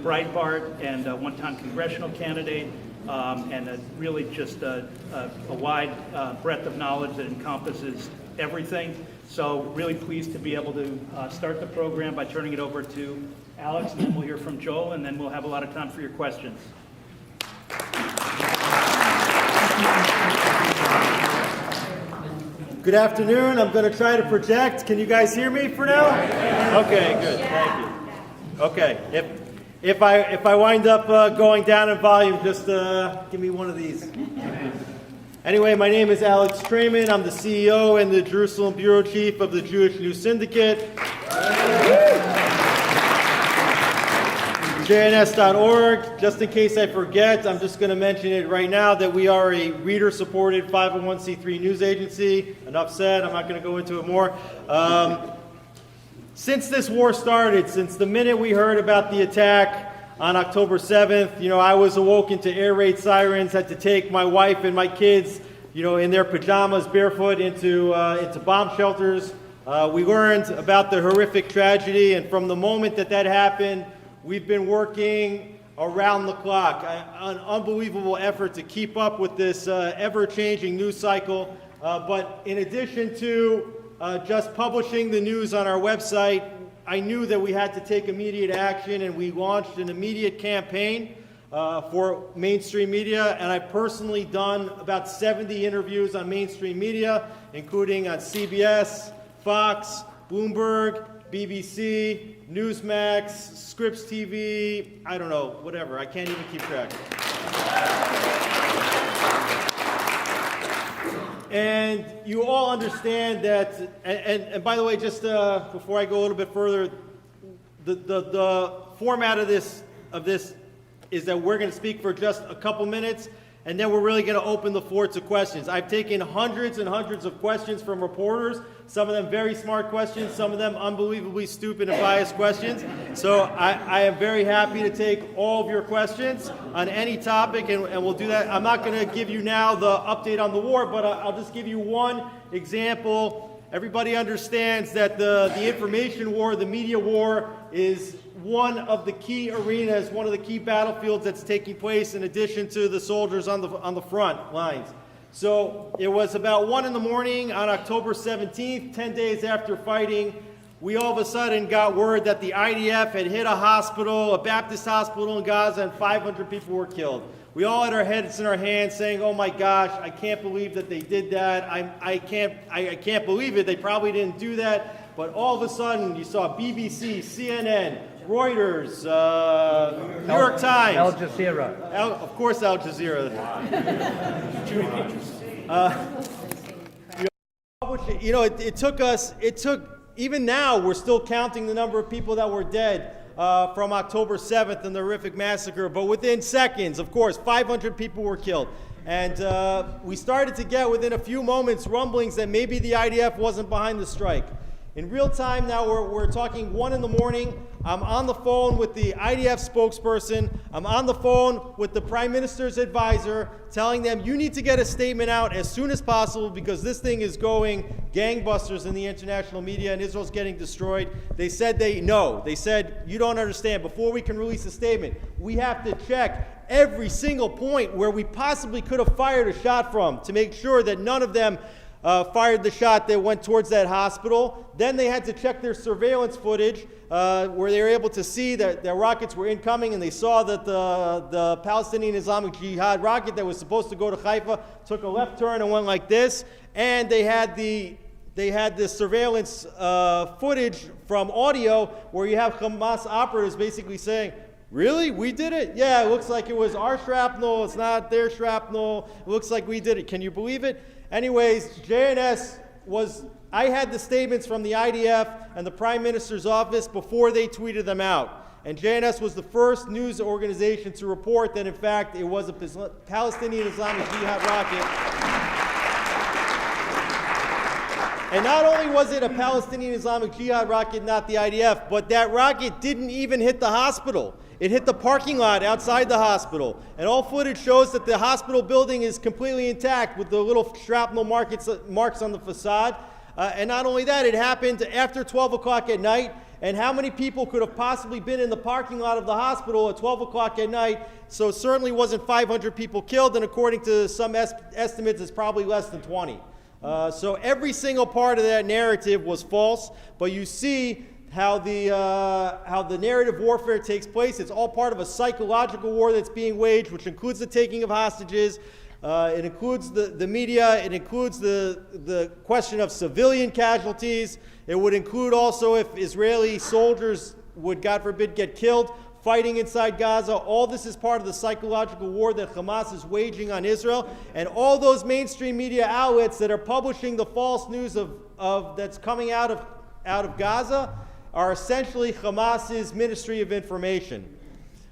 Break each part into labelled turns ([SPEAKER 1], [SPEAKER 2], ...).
[SPEAKER 1] Breitbart and a one-time congressional candidate, and really just a wide breadth of knowledge that encompasses everything. So really pleased to be able to start the program by turning it over to Alex, and then we'll hear from Joel, and then we'll have a lot of time for your questions.
[SPEAKER 2] Good afternoon. I'm going to try to project. Can you guys hear me for now? Okay, good. Thank you. Okay. If I wind up going down in volume, just give me one of these. Anyway, my name is Alex Traiman. I'm the CEO and the Jerusalem Bureau Chief of the Jewish News Syndicate. JNS.org. Just in case I forget, I'm just going to mention it right now that we are a reader-supported 501c3 news agency. Enough said. I'm not going to go into it more. Since this war started, since the minute we heard about the attack on October 7th, I was awoken to air raid sirens, had to take my wife and my kids, in their pajamas, barefoot, into bomb shelters. We learned about the horrific tragedy, and from the moment that happened, we've been working around the clock, an unbelievable effort to keep up with this ever-changing news cycle. But in addition to just publishing the news on our website, I knew that we had to take immediate action, and we launched an immediate campaign for mainstream media. And I've personally done about 70 interviews on mainstream media, including on CBS, Fox, Bloomberg, BBC, Newsmax, Scripps TV, I don't know, whatever. I can't even keep track. And you all understand that, and by the way, just before I go a little bit further, the format of this is that we're going to speak for just a couple minutes, and then we're really going to open the floor to questions. I've taken hundreds and hundreds of questions from reporters, some of them very smart questions, some of them unbelievably stupid and biased questions. So I am very happy to take all of your questions on any topic, and we'll do that. I'm not going to give you now the update on the war, but I'll just give you one example. Everybody understands that the information war, the media war, is one of the key arenas, one of the key battlefields that's taking place in addition to the soldiers on the front lines. So it was about 1 in the morning on October 17th, 10 days after fighting, we all of a sudden got word that the IDF had hit a hospital, a Baptist hospital in Gaza, and 500 people were killed. We all had our heads in our hands saying, oh my gosh, I can't believe that they did that. I can't believe it. They probably didn't do that. But all of a sudden, you saw BBC, CNN, Reuters, New York Times.
[SPEAKER 3] Al Jazeera.
[SPEAKER 2] Of course, Al Jazeera. It took, even now, we're still counting the number of people that were dead from October 7th and the horrific massacre. But within seconds, of course, 500 people were killed. And we started to get, within a few moments, rumblings that maybe the IDF wasn't behind the strike. In real time now, we're talking 1 in the morning. I'm on the phone with the IDF spokesperson. I'm on the phone with the Prime Minister's advisor, telling them, you need to get a statement out as soon as possible because this thing is going gangbusters in the international media and Israel's getting destroyed. They said They said, you don't understand. Before we can release a statement, we have to check every single point where we possibly could have fired a shot from to make sure that none of them fired the shot that went towards that hospital. Then they had to check their surveillance footage where they were able to see that their rockets were incoming, and they saw that the Palestinian Islamic Jihad rocket that was supposed to go to Haifa took a left turn and went like this. And they had the surveillance footage from audio where you have Hamas operatives basically saying, really? We did it? Yeah, it looks like it was our shrapnel. It's not their shrapnel. It looks like we did it. Can you believe it? Anyways, JNS I had the statements from the IDF and the Prime Minister's office before they tweeted them out. And JNS was the first news organization to report that, in fact, it was a Palestinian Islamic Jihad rocket. And not only was it a Palestinian Islamic Jihad rocket, not the IDF, but that rocket didn't even hit the hospital. It hit the parking lot outside the hospital. And all footage shows that the hospital building is completely intact with the little shrapnel marks on the facade. And not only that, it happened after 12 o'clock at night. and how many people could have possibly been in the parking lot of the hospital at 12 o'clock at night. So it certainly wasn't 500 people killed, and according to some estimates, it's probably less than 20. So every single part of that narrative was false, but you see how the narrative warfare takes place. It's all part of a psychological war that's being waged, which includes the taking of hostages. It includes the media. It includes the question of civilian casualties. It would include also if Israeli soldiers would, God forbid, get killed fighting inside Gaza. All this is part of the psychological war that Hamas is waging on Israel. And all those mainstream media outlets that are publishing the false news that's coming out of Gaza are essentially Hamas's Ministry of Information.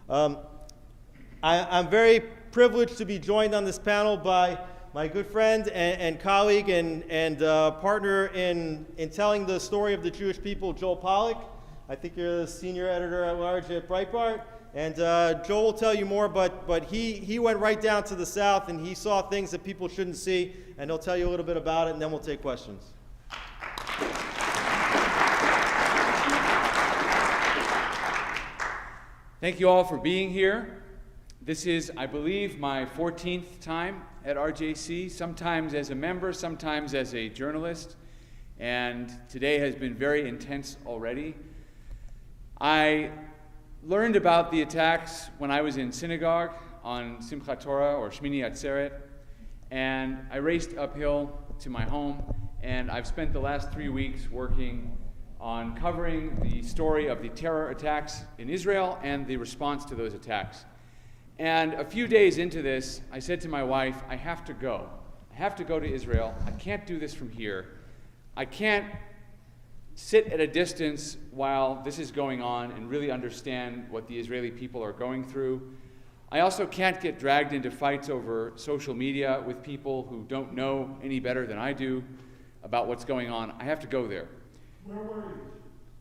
[SPEAKER 2] I'm very privileged to be joined on this panel by my good friend and colleague and partner in telling the story of the Jewish people, Joel Pollak. I think you're the senior editor at large at Breitbart. And Joel will tell you more, but he went right down to the south and he saw things that people shouldn't see, and he'll tell you a little bit about it, and then we'll take questions.
[SPEAKER 3] Thank you all for being here. This is, I believe, my 14th time at RJC, sometimes as a member, sometimes as a journalist, and today has been very intense already. I learned about the attacks when I was in synagogue on Simchat Torah, or Shmini Atzeret, and I raced uphill to my home, and I've spent the last 3 weeks working on covering the story of the terror attacks in Israel and the response to those attacks. And a few days into this, I said to my wife, I have to go. I have to go to Israel. I can't do this from here. I can't sit at a distance while this is going on and really understand what the Israeli people are going through. I also can't get dragged into fights over social media with people who don't know any better than I do about what's going on. I have to go there.
[SPEAKER 4] Where were you?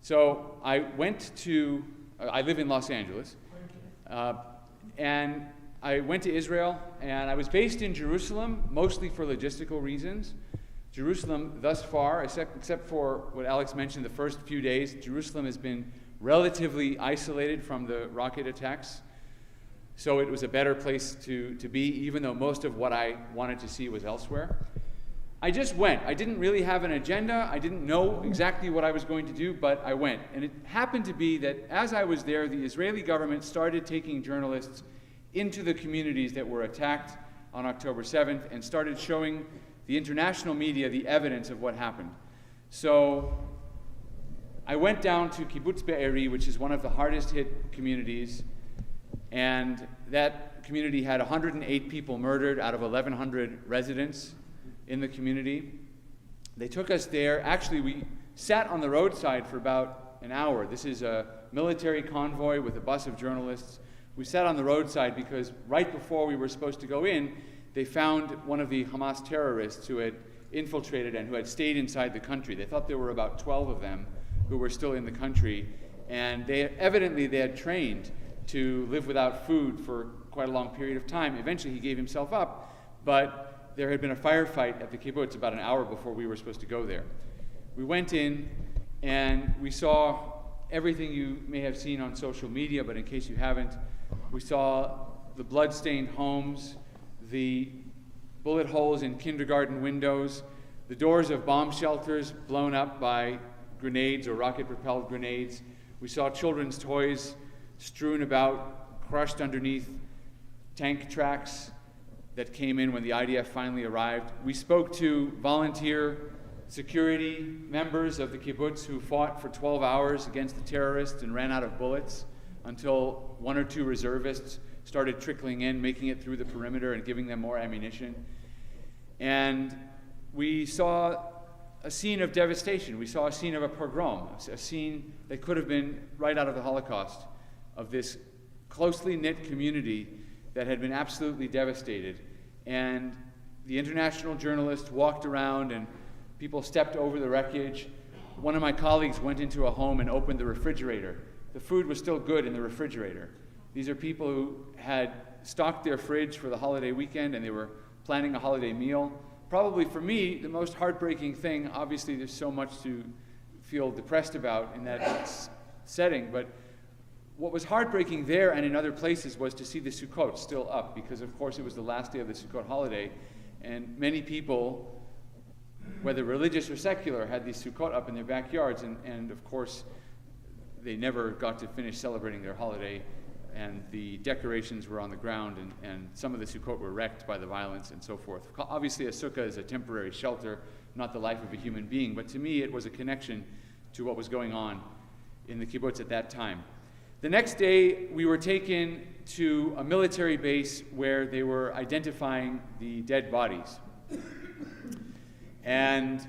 [SPEAKER 3] So I went to, I live in Los Angeles, and I went to Israel, and I was based in Jerusalem, mostly for logistical reasons. Jerusalem, thus far, except for what Alex mentioned, the first few days, Jerusalem has been relatively isolated from the rocket attacks. So it was a better place to be, even though most of what I wanted to see was elsewhere. I just went. I didn't really have an agenda. I didn't know exactly what I was going to do, but I went. And it happened to be that as I was there, the Israeli government started taking journalists into the communities that were attacked on October 7th and started showing the international media the evidence of what happened. So I went down to Kibbutz Be'eri, which is one of the hardest hit communities, and that community had 108 people murdered out of 1,100 residents in the community. They took us there. Actually, we sat on the roadside for about an hour. This is a military convoy with a bus of journalists. We sat on the roadside because right before we were supposed to go in, they found one of the Hamas terrorists who had infiltrated and who had stayed inside the country. They thought there were about 12 of them who were still in the country, and they had trained to live without food for quite a long period of time. Eventually he gave himself up, but there had been a firefight at the kibbutz about an hour before we were supposed to go there. We went in and we saw everything you may have seen on social media, but in case you haven't, we saw the blood-stained homes, the bullet holes in kindergarten windows, the doors of bomb shelters blown up by grenades or rocket-propelled grenades. We saw children's toys strewn about, crushed underneath tank tracks that came in when the IDF finally arrived. We spoke to volunteer security members of the kibbutz who fought for 12 hours against the terrorists and ran out of bullets until one or two reservists started trickling in, making it through the perimeter and giving them more ammunition. And we saw a scene of devastation. We saw a scene of a pogrom, a scene that could have been right out of the Holocaust, of this closely knit community that had been absolutely devastated. And the international journalists walked around and people stepped over the wreckage. One of my colleagues went into a home and opened the refrigerator. The food was still good in the refrigerator. These are people who had stocked their fridge for the holiday weekend and they were planning a holiday meal. Probably for me, the most heartbreaking thing, obviously there's so much to feel depressed about in that it's setting. But what was heartbreaking there and in other places was to see the Sukkot still up, because of course it was the last day of the Sukkot holiday, and many people, whether religious or secular, had these Sukkot up in their backyards, and of course they never got to finish celebrating their holiday, and the decorations were on the ground, and some of the Sukkot were wrecked by the violence and so forth. Obviously a sukkah is a temporary shelter, not the life of a human being, but to me it was a connection to what was going on in the kibbutz at that time. The next day, we were taken to a military base where they were identifying the dead bodies. And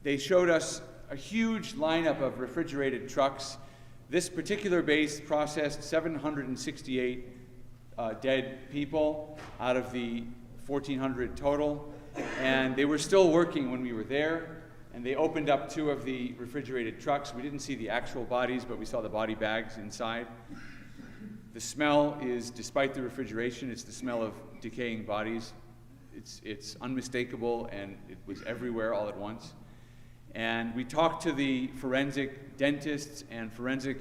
[SPEAKER 3] they showed us a huge lineup of refrigerated trucks. This particular base processed 768 dead people out of the 1,400 total. And they were still working when we were there. And they opened up 2 of the refrigerated trucks. We didn't see the actual bodies, but we saw the body bags inside. The smell is, despite the refrigeration, it's the smell of decaying bodies. It's unmistakable, and it was everywhere all at once. And we talked to the forensic dentists and forensic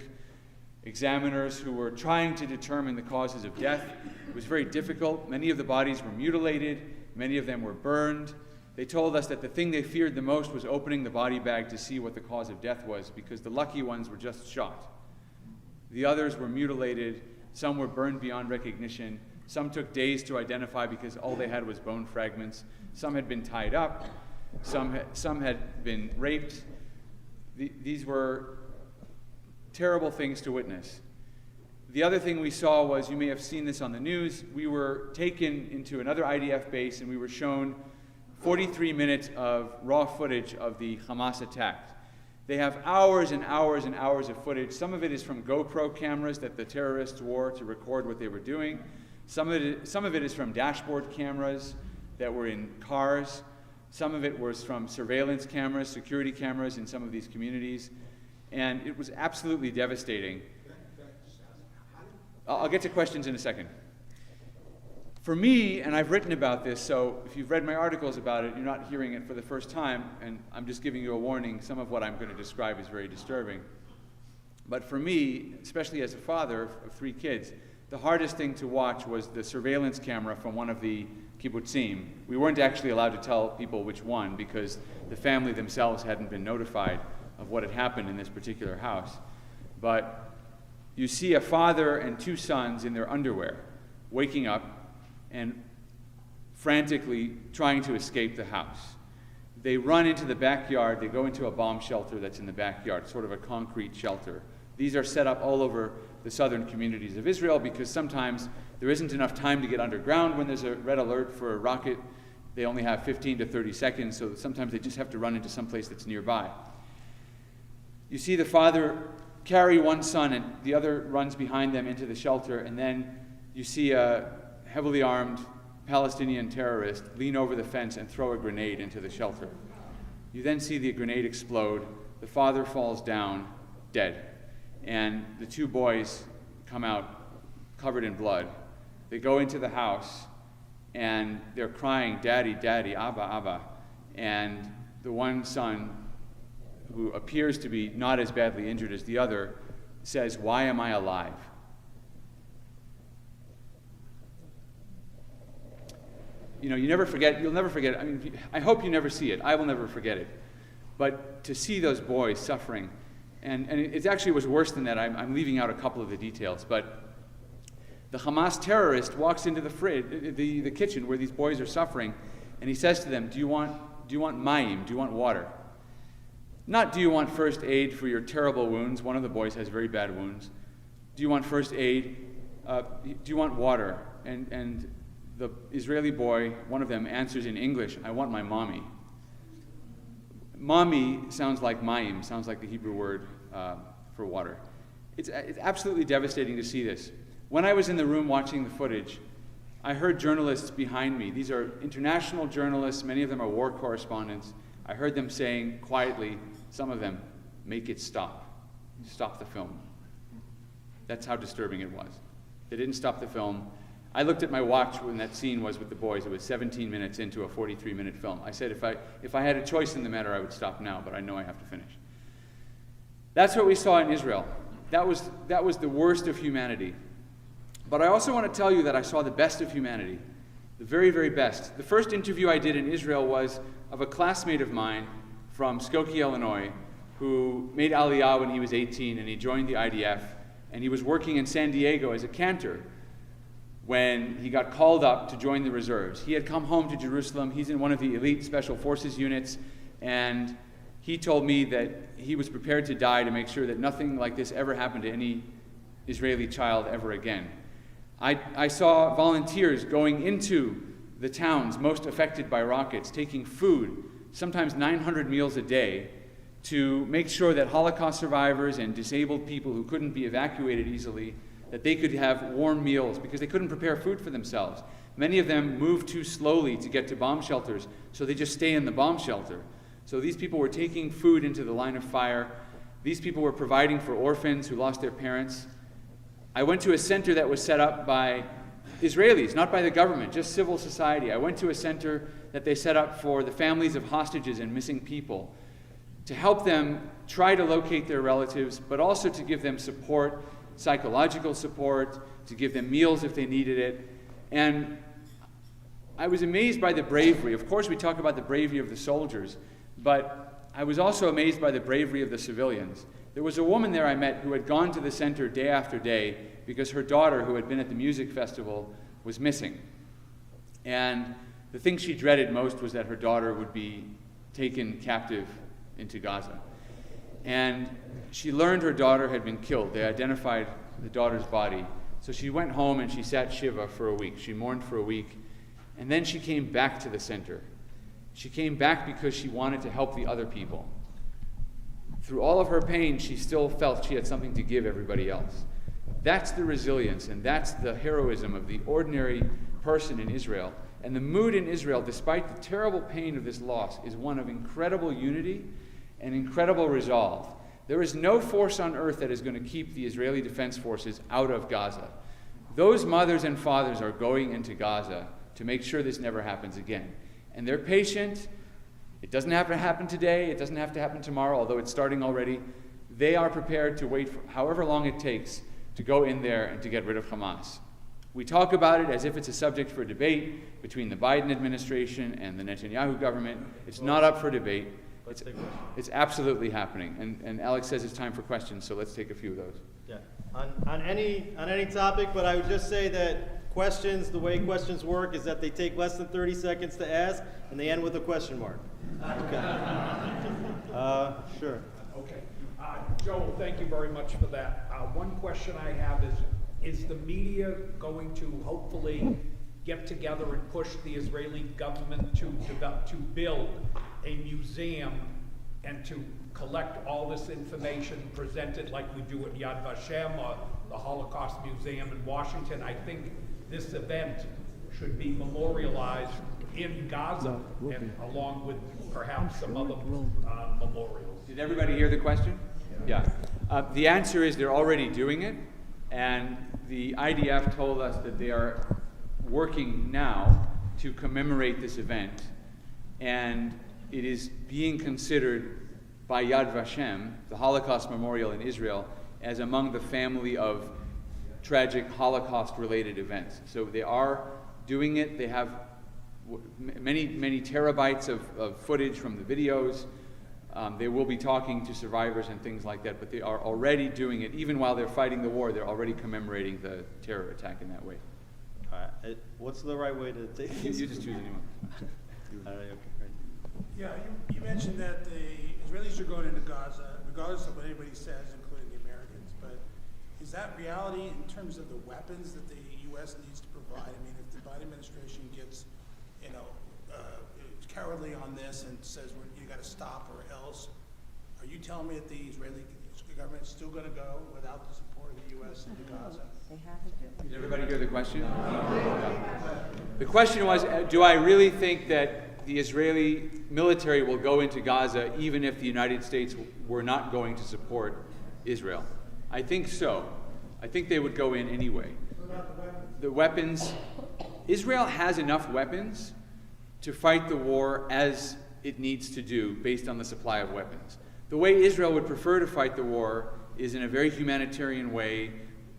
[SPEAKER 3] examiners who were trying to determine the causes of death. It was very difficult. Many of the bodies were mutilated. Many of them were burned. They told us that the thing they feared the most was opening the body bag to see what the cause of death was, because the lucky ones were just shot. The others were mutilated. Some were burned beyond recognition. Some took days to identify because all they had was bone fragments. Some had been tied up. Some had been raped. These were terrible things to witness. The other thing we saw was, you may have seen this on the news, we were taken into another IDF base and we were shown 43 minutes of raw footage of the Hamas attack. They have hours and hours and hours of footage. Some of it is from GoPro cameras that the terrorists wore to record what they were doing. Some of it is from dashboard cameras that were in cars. Some of it was from surveillance cameras, security cameras in some of these communities. And it was absolutely devastating. I'll get to questions in a second. For me, and I've written about this, so if you've read my articles about it, you're not hearing it for the first time, and I'm just giving you a warning. Some of what I'm going to describe is very disturbing. But for me, especially as a father of 3 kids, the hardest thing to watch was the surveillance camera from one of the kibbutzim. We weren't actually allowed to tell people which one because the family themselves hadn't been notified of what had happened in this particular house. But you see a father and 2 sons in their underwear waking up and frantically trying to escape the house. They run into the backyard. They go into a bomb shelter that's in the backyard, sort of a concrete shelter. These are set up all over the southern communities of Israel because sometimes there isn't enough time to get underground when there's a red alert for a rocket. They only have 15 to 30 seconds, so sometimes they just have to run into some place that's nearby. You see the father carry one son and the other runs behind them into the shelter, and then you see a heavily armed Palestinian terrorist lean over the fence and throw a grenade into the shelter. You then see the grenade explode. The father falls down, dead. And the 2 boys come out covered in blood. They go into the house, and they're crying, "Daddy, Daddy, Abba, Abba." And the one son, who appears to be not as badly injured as the other, says, "Why am I alive?" You know, you'll never forget, I mean, I hope you never see it. I will never forget it. But to see those boys suffering, and it actually was worse than that. I'm leaving out a couple of the details, but the Hamas terrorist walks into the kitchen where these boys are suffering, and he says to them, do you want mayim, do you want water? Not do you want first aid for your terrible wounds? One of the boys has very bad wounds. Do you want first aid? Do you want water? And the Israeli boy, one of them, answers in English, "I want my mommy." Mommy sounds like mayim, sounds like the Hebrew word for water. It's absolutely devastating to see this. When I was in the room watching the footage, I heard journalists behind me. These are international journalists, many of them are war correspondents. I heard them saying quietly, some of them, "Make it stop. Stop the film." That's how disturbing it was. They didn't stop the film. I looked at my watch when that scene was with the boys. It was 17 minutes into a 43-minute film. I said if I had a choice in the matter, I would stop now, but I know I have to finish. That's what we saw in Israel. that was the worst of humanity. But I also want to tell you that I saw the best of humanity, the very, very best. The first interview I did in Israel was of a classmate of mine from Skokie, Illinois, who made Aliyah when he was 18, and he joined the IDF, and he was working in San Diego as a cantor when he got called up to join the reserves. He had come home to Jerusalem. He's in one of the elite special forces units, and he told me that he was prepared to die to make sure that nothing like this ever happened to any Israeli child ever again. I saw volunteers going into the towns most affected by rockets, taking food, sometimes 900 meals a day, to make sure that Holocaust survivors and disabled people who couldn't be evacuated easily, that they could have warm meals because they couldn't prepare food for themselves. Many of them moved too slowly to get to bomb shelters, so they just stay in the bomb shelter. So these people were taking food into the line of fire. These people were providing for orphans who lost their parents. I went to a center that was set up by Israelis, not by the government, just civil society. I went to a center that they set up for the families of hostages and missing people to help them try to locate their relatives, but also to give them support, psychological support, to give them meals if they needed it. And I was amazed by the bravery. Of course, we talk about the bravery of the soldiers, but I was also amazed by the bravery of the civilians. There was a woman there I met who had gone to the center day after day because her daughter, who had been at the music festival, was missing. And the thing she dreaded most was that her daughter would be taken captive into Gaza. And she learned her daughter had been killed. They identified the daughter's body. So she went home and she sat Shiva for a week. She mourned for a week. And then she came back to the center. She came back because she wanted to help the other people. Through all of her pain, she still felt she had something to give everybody else. That's the resilience, and that's the heroism of the ordinary person in Israel. And the mood in Israel, despite the terrible pain of this loss, is one of incredible unity and incredible resolve. There is no force on earth that is going to keep the Israeli Defense Forces out of Gaza. Those mothers and fathers are going into Gaza to make sure this never happens again. And they're patient. It doesn't have to happen today. It doesn't have to happen tomorrow, although it's starting already. They are prepared to wait for however long it takes to go in there and to get rid of Hamas. We talk about it as if it's a subject for debate between the Biden administration and the Netanyahu government. It's not up for debate. It's absolutely happening. And Alex says it's time for questions, so let's take a few of those.
[SPEAKER 2] Yeah. On any topic, but I would just say that questions, the way questions work is that they take less than 30 seconds to ask, and they end with a question mark. Okay. Sure.
[SPEAKER 4] Okay. Joel, thank you very much for that. One question I have is the media going to hopefully get together and push the Israeli government to build a museum and to collect all this information presented like we do at Yad Vashem or the Holocaust Museum in Washington? I think this event should be memorialized in Gaza and along with perhaps some other memorials.
[SPEAKER 3] Did everybody hear the question? Yeah. The answer is they're already doing it, and the IDF told us that they are working now to commemorate this event, and it is being considered by Yad Vashem, the Holocaust Memorial in Israel, as among the family of tragic Holocaust-related events. So they are doing it. They have many terabytes of footage from the videos. They will be talking to survivors and things like that, but they are already doing it. Even while they're fighting the war, they're already commemorating the terror attack in that way.
[SPEAKER 2] What's the right way to take this?
[SPEAKER 3] You just choose anyone.
[SPEAKER 5] Yeah, you mentioned that the Israelis are going into Gaza, regardless of what anybody says, including the Americans. But is that reality in terms of the weapons that the U.S. needs to provide? I mean, if the Biden administration gets, cowardly on this and says you got to stop or else, are you telling me that the Israeli government is still going to go without the support of the U.S. into Gaza?
[SPEAKER 3] Did everybody hear the question? The question was, do I really think that the Israeli military will go into Gaza even if the United States were not going to support Israel? I think so. I think they would go in anyway. The weapons, Israel has enough weapons to fight the war as it needs to do based on the supply of weapons. The way Israel would prefer to fight the war is in a very humanitarian way,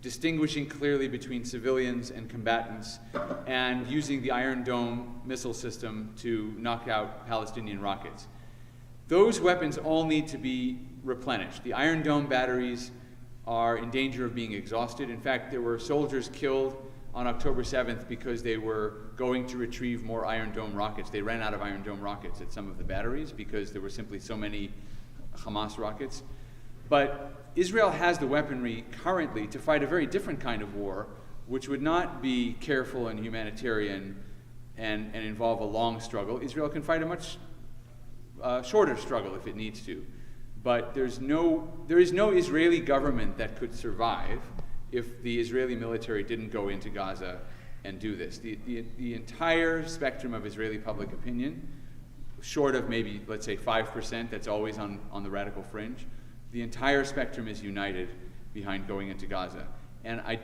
[SPEAKER 3] distinguishing clearly between civilians and combatants, and using the Iron Dome missile system to knock out Palestinian rockets. Those weapons all need to be replenished. The Iron Dome batteries are in danger of being exhausted. In fact, there were soldiers killed on October 7th because they were going to retrieve more Iron Dome rockets. They ran out of Iron Dome rockets at some of the batteries because there were simply so many Hamas rockets. But Israel has the weaponry currently to fight a very different kind of war, which would not be careful and humanitarian and involve a long struggle. Israel can fight a much shorter struggle if it needs to. But there is no Israeli government that could survive if the Israeli military didn't go into Gaza and do this. The entire spectrum of Israeli public opinion, short of maybe, let's say, 5%, that's always on the radical fringe, the entire spectrum is united behind going into Gaza. And I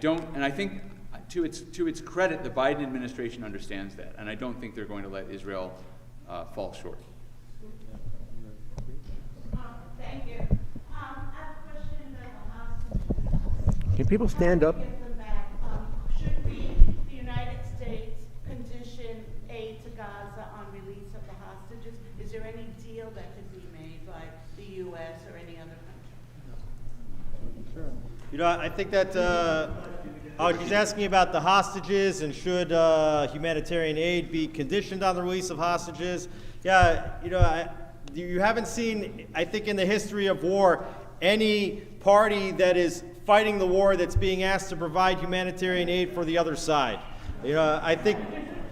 [SPEAKER 3] think to its credit, the Biden administration understands that, and I don't think they're going to let Israel fall short.
[SPEAKER 6] Thank you. I have a question about the hostages.
[SPEAKER 7] Can people stand up?
[SPEAKER 6] Get them back. Should we, the United States, condition aid to Gaza on release of the hostages? Is there any deal that could be made by the U.S. or any other country?
[SPEAKER 2] Sure. You know, I think that, she's asking about the hostages and should humanitarian aid be conditioned on the release of hostages. Yeah, you know, you haven't seen, I think, in the history of war, any party that is fighting the war that's being asked to provide humanitarian aid for the other side. You know, I think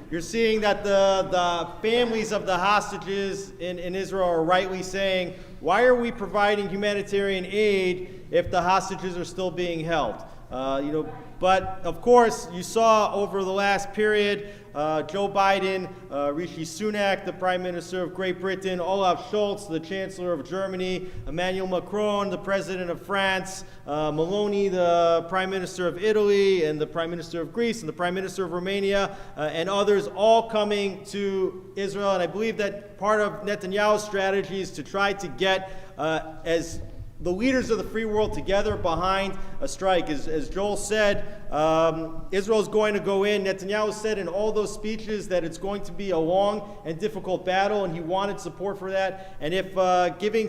[SPEAKER 2] you're seeing that the families of the hostages in Israel are rightly saying, why are we providing humanitarian aid if the hostages are still being held? You know, but of course, you saw over the last period, Joe Biden, Rishi Sunak, the Prime Minister of Great Britain, Olaf Scholz, the Chancellor of Germany, Emmanuel Macron, the President of France, Meloni, the Prime Minister of Italy, and the Prime Minister of Greece, and the Prime Minister of Romania, and others all coming to Israel. And I believe that part of Netanyahu's strategy is to try to get as the leaders of the free world together behind a strike. As Joel said, Israel is going to go in. Netanyahu said in all those speeches that it's going to be a long and difficult battle, and he wanted support for that. And if giving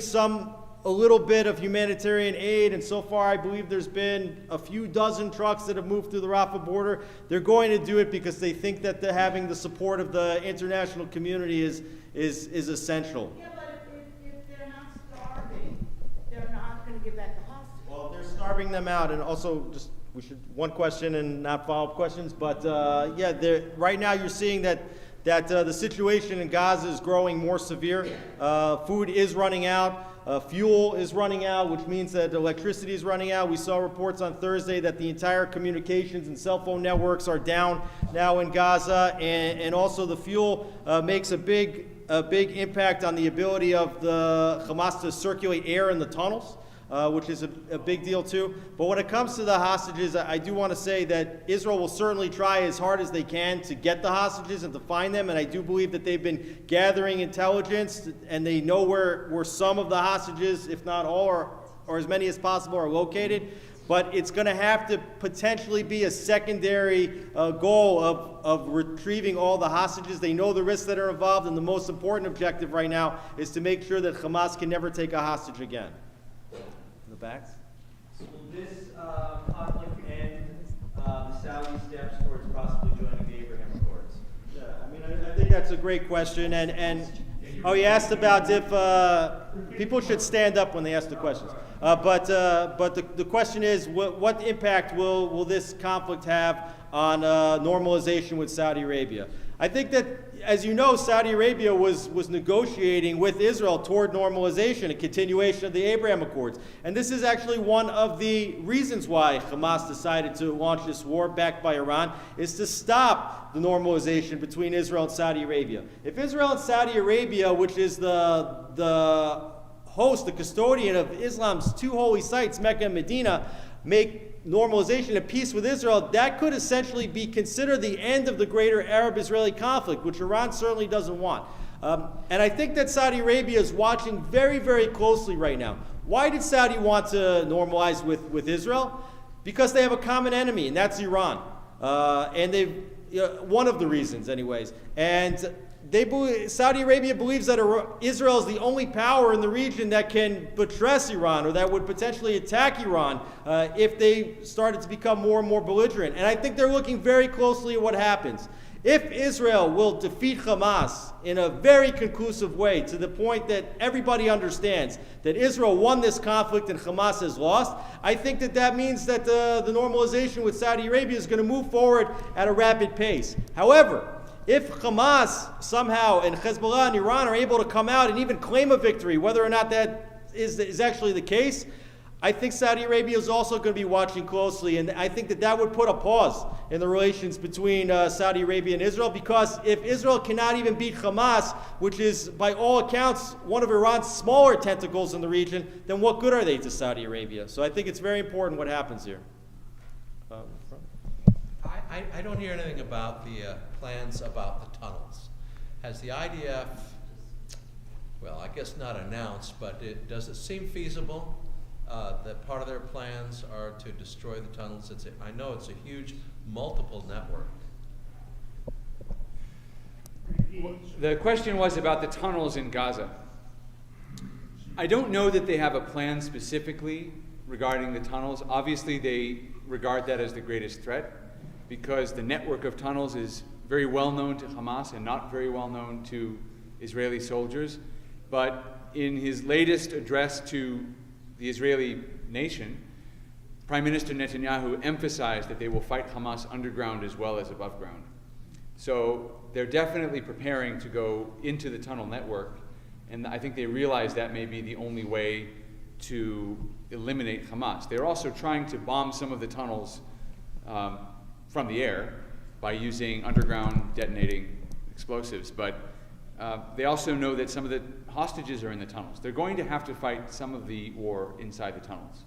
[SPEAKER 2] a little bit of humanitarian aid, and so far I believe there's been a few dozen trucks that have moved through the Rafah border, they're going to do it because they think that having the support of the international community is essential.
[SPEAKER 6] Yeah, but if they're not starving, they're not going to give back the hostages.
[SPEAKER 2] Well, they're starving them out, and also one question and not follow-up questions, but right now you're seeing that the situation in Gaza is growing more severe. Food is running out. Fuel is running out, which means that electricity is running out. We saw reports on Thursday that the entire communications and cell phone networks are down now in Gaza, and also the fuel makes a big impact on the ability of the Hamas to circulate air in the tunnels, which is a big deal too. But when it comes to the hostages, I do want to say that Israel will certainly try as hard as they can to get the hostages and to find them, and I do believe that they've been gathering intelligence, and they know where some of the hostages, if not all, or as many as possible, are located. But it's going to have to potentially be a secondary goal of retrieving all the hostages. They know the risks that are involved, and the most important objective right now is to make sure that Hamas can never take a hostage again. In the backs?
[SPEAKER 8] Will this conflict end the Saudi steps towards possibly joining the Abraham Accords?
[SPEAKER 2] Yeah, I mean, I think that's a great question. And you asked about if people should stand up when they ask the questions. But the question is, what impact will this conflict have on normalization with Saudi Arabia? I think that, as you know, Saudi Arabia was negotiating with Israel toward normalization, a continuation of the Abraham Accords. And this is actually one of the reasons why Hamas decided to launch this war backed by Iran, is to stop the normalization between Israel and Saudi Arabia. If Israel and Saudi Arabia, which is the host, the custodian of Islam's two holy sites, Mecca and Medina, make normalization and peace with Israel, that could essentially be considered the end of the greater Arab-Israeli conflict, which Iran certainly doesn't want. And I think that Saudi Arabia is watching very, very closely right now. Why did Saudi want to normalize with Israel? Because they have a common enemy, and that's Iran. And they've, one of the reasons anyways. And Saudi Arabia believes that Israel is the only power in the region that can buttress Iran, or that would potentially attack Iran if they started to become more and more belligerent. And I think they're looking very closely at what happens. If Israel will defeat Hamas in a very conclusive way, to the point that everybody understands that Israel won this conflict and Hamas has lost, I think that means that the normalization with Saudi Arabia is going to move forward at a rapid pace. However, if Hamas somehow and Hezbollah and Iran are able to come out and even claim a victory, whether or not that is actually the case, I think Saudi Arabia is also going to be watching closely, and I think that would put a pause in the relations between Saudi Arabia and Israel, because if Israel cannot even beat Hamas, which is by all accounts one of Iran's smaller tentacles in the region, then what good are they to Saudi Arabia? So I think it's very important what happens here.
[SPEAKER 7] I don't hear anything about the plans about the tunnels. Has the IDF, well, I guess not announced, but does it seem feasible that part of their plans are to destroy the tunnels? I know it's a huge, multiple network.
[SPEAKER 3] The question was about the tunnels in Gaza. I don't know that they have a plan specifically regarding the tunnels. Obviously, they regard that as the greatest threat, because the network of tunnels is very well known to Hamas and not very well known to Israeli soldiers. But in his latest address to the Israeli nation, Prime Minister Netanyahu emphasized that they will fight Hamas underground as well as above ground. So they're definitely preparing to go into the tunnel network, and I think they realize that may be the only way to eliminate Hamas. They're also trying to bomb some of the tunnels from the air by using underground detonating explosives, but they also know that some of the hostages are in the tunnels. They're going to have to fight some of the war inside the tunnels.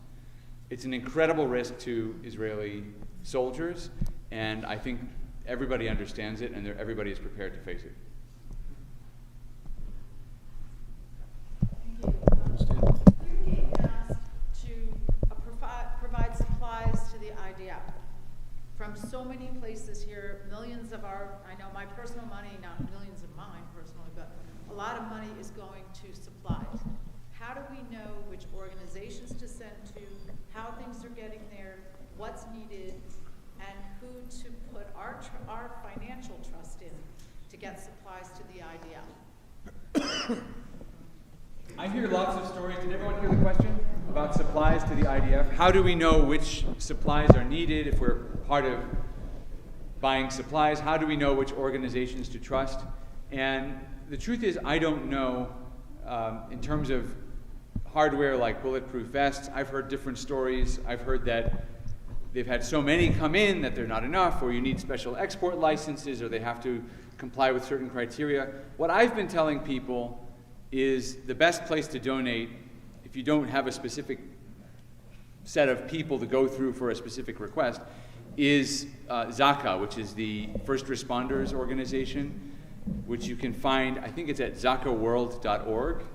[SPEAKER 3] It's an incredible risk to Israeli soldiers, and I think everybody understands it, and everybody is prepared to face it.
[SPEAKER 9] You're being asked to provide supplies to the IDF from so many places here. Millions of I know my personal money, not millions of mine personally, but a lot of money is going to supplies. How do we know which organizations to send to, how things are getting there, what's needed, and who to put our financial trust in to get supplies to the IDF?
[SPEAKER 3] I hear lots of stories. Did everyone hear the question about supplies to the IDF? How do we know which supplies are needed if we're part of buying supplies? How do we know which organizations to trust? And the truth is, I don't know in terms of hardware like bulletproof vests. I've heard different stories. I've heard that they've had so many come in that they're not enough, or you need special export licenses, or they have to comply with certain criteria. What I've been telling people is the best place to donate, if you don't have a specific set of people to go through for a specific request, is Zaka, which is the first responders organization, which you can find, I think it's at zakaworld.org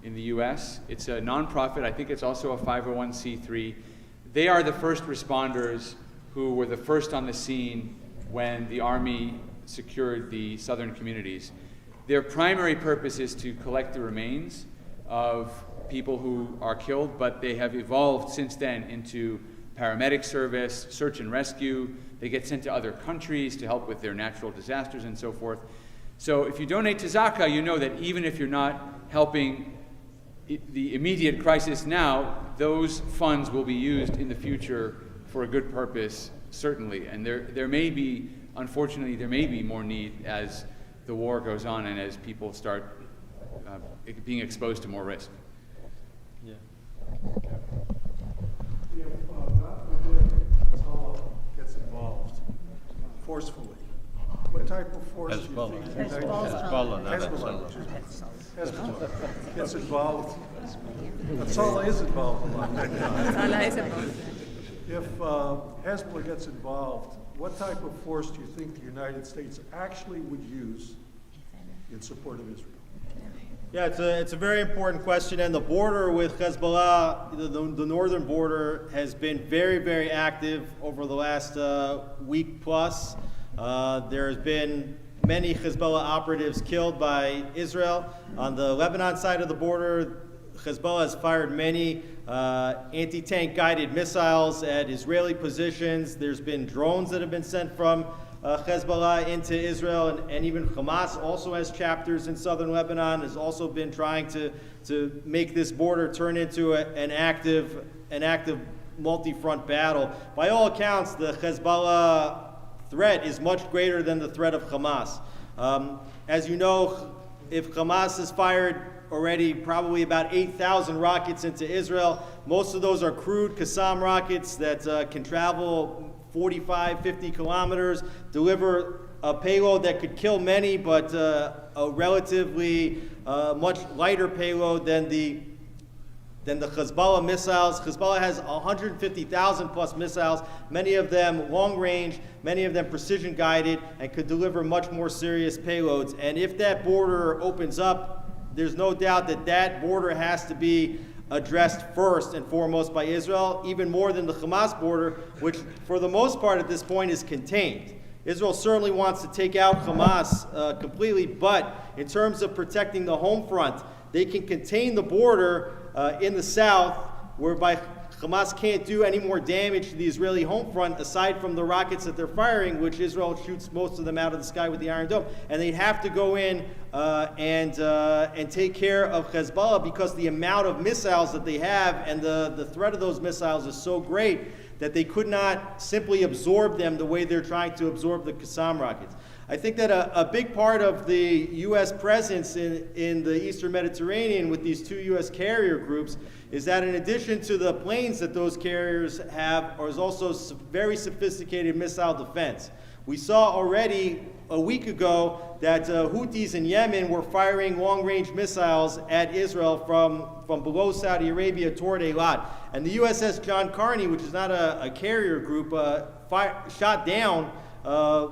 [SPEAKER 3] in the US. It's a nonprofit. I think it's also a 501c3. They are the first responders who were the first on the scene when the Army secured the southern communities. Their primary purpose is to collect the remains of people who are killed, but they have evolved since then into paramedic service, search and rescue. They get sent to other countries to help with their natural disasters and so forth. So if you donate to Zaka, you know that even if you're not helping the immediate crisis now, those funds will be used in the future for a good purpose, certainly. And there may be, unfortunately, there may be more need as the war goes on and as people start being exposed to more risk.
[SPEAKER 2] Yeah.
[SPEAKER 10] If God forbid Hezbollah gets involved forcefully, what type of force do you think? Hezbollah gets involved. Hezbollah is involved a lot. If Hezbollah gets involved, what type of force do you think the United States actually would use in support of Israel?
[SPEAKER 2] Yeah, it's a very important question, and the border with Hezbollah, the northern border, has been very, very active over the last week plus. There's been many Hezbollah operatives killed by Israel. On the Lebanon side of the border, Hezbollah has fired many anti-tank guided missiles at Israeli positions. There's been drones that have been sent from Hezbollah into Israel, and even Hamas also has chapters in southern Lebanon, has also been trying to make this border turn into an active multi-front battle. By all accounts, the Hezbollah threat is much greater than the threat of Hamas. As you know, if Hamas has fired already probably about 8,000 rockets into Israel, most of those are crude Qassam rockets that can travel 45, 50 kilometers, deliver a payload that could kill many, but a relatively much lighter payload than the Hezbollah missiles. Hezbollah has 150,000 plus missiles, many of them long range, many of them precision guided, and could deliver much more serious payloads. And if that border opens up, there's no doubt that that border has to be addressed first and foremost by Israel, even more than the Hamas border, which for the most part at this point is contained. Israel certainly wants to take out Hamas completely, but in terms of protecting the home front, they can contain the border in the south, whereby Hamas can't do any more damage to the Israeli home front aside from the rockets that they're firing, which Israel shoots most of them out of the sky with the Iron Dome. And they'd have to go in and take care of Hezbollah because the amount of missiles that they have and the threat of those missiles is so great that they could not simply absorb them the way they're trying to absorb the Qassam rockets. I think that a big part of the U.S. presence in the Eastern Mediterranean with these two U.S. carrier groups is that in addition to the planes that those carriers have, is also very sophisticated missile defense. We saw already a week ago that Houthis in Yemen were firing long-range missiles at Israel from below Saudi Arabia toward Eilat. And the USS John Carney, which is not a carrier group, shot down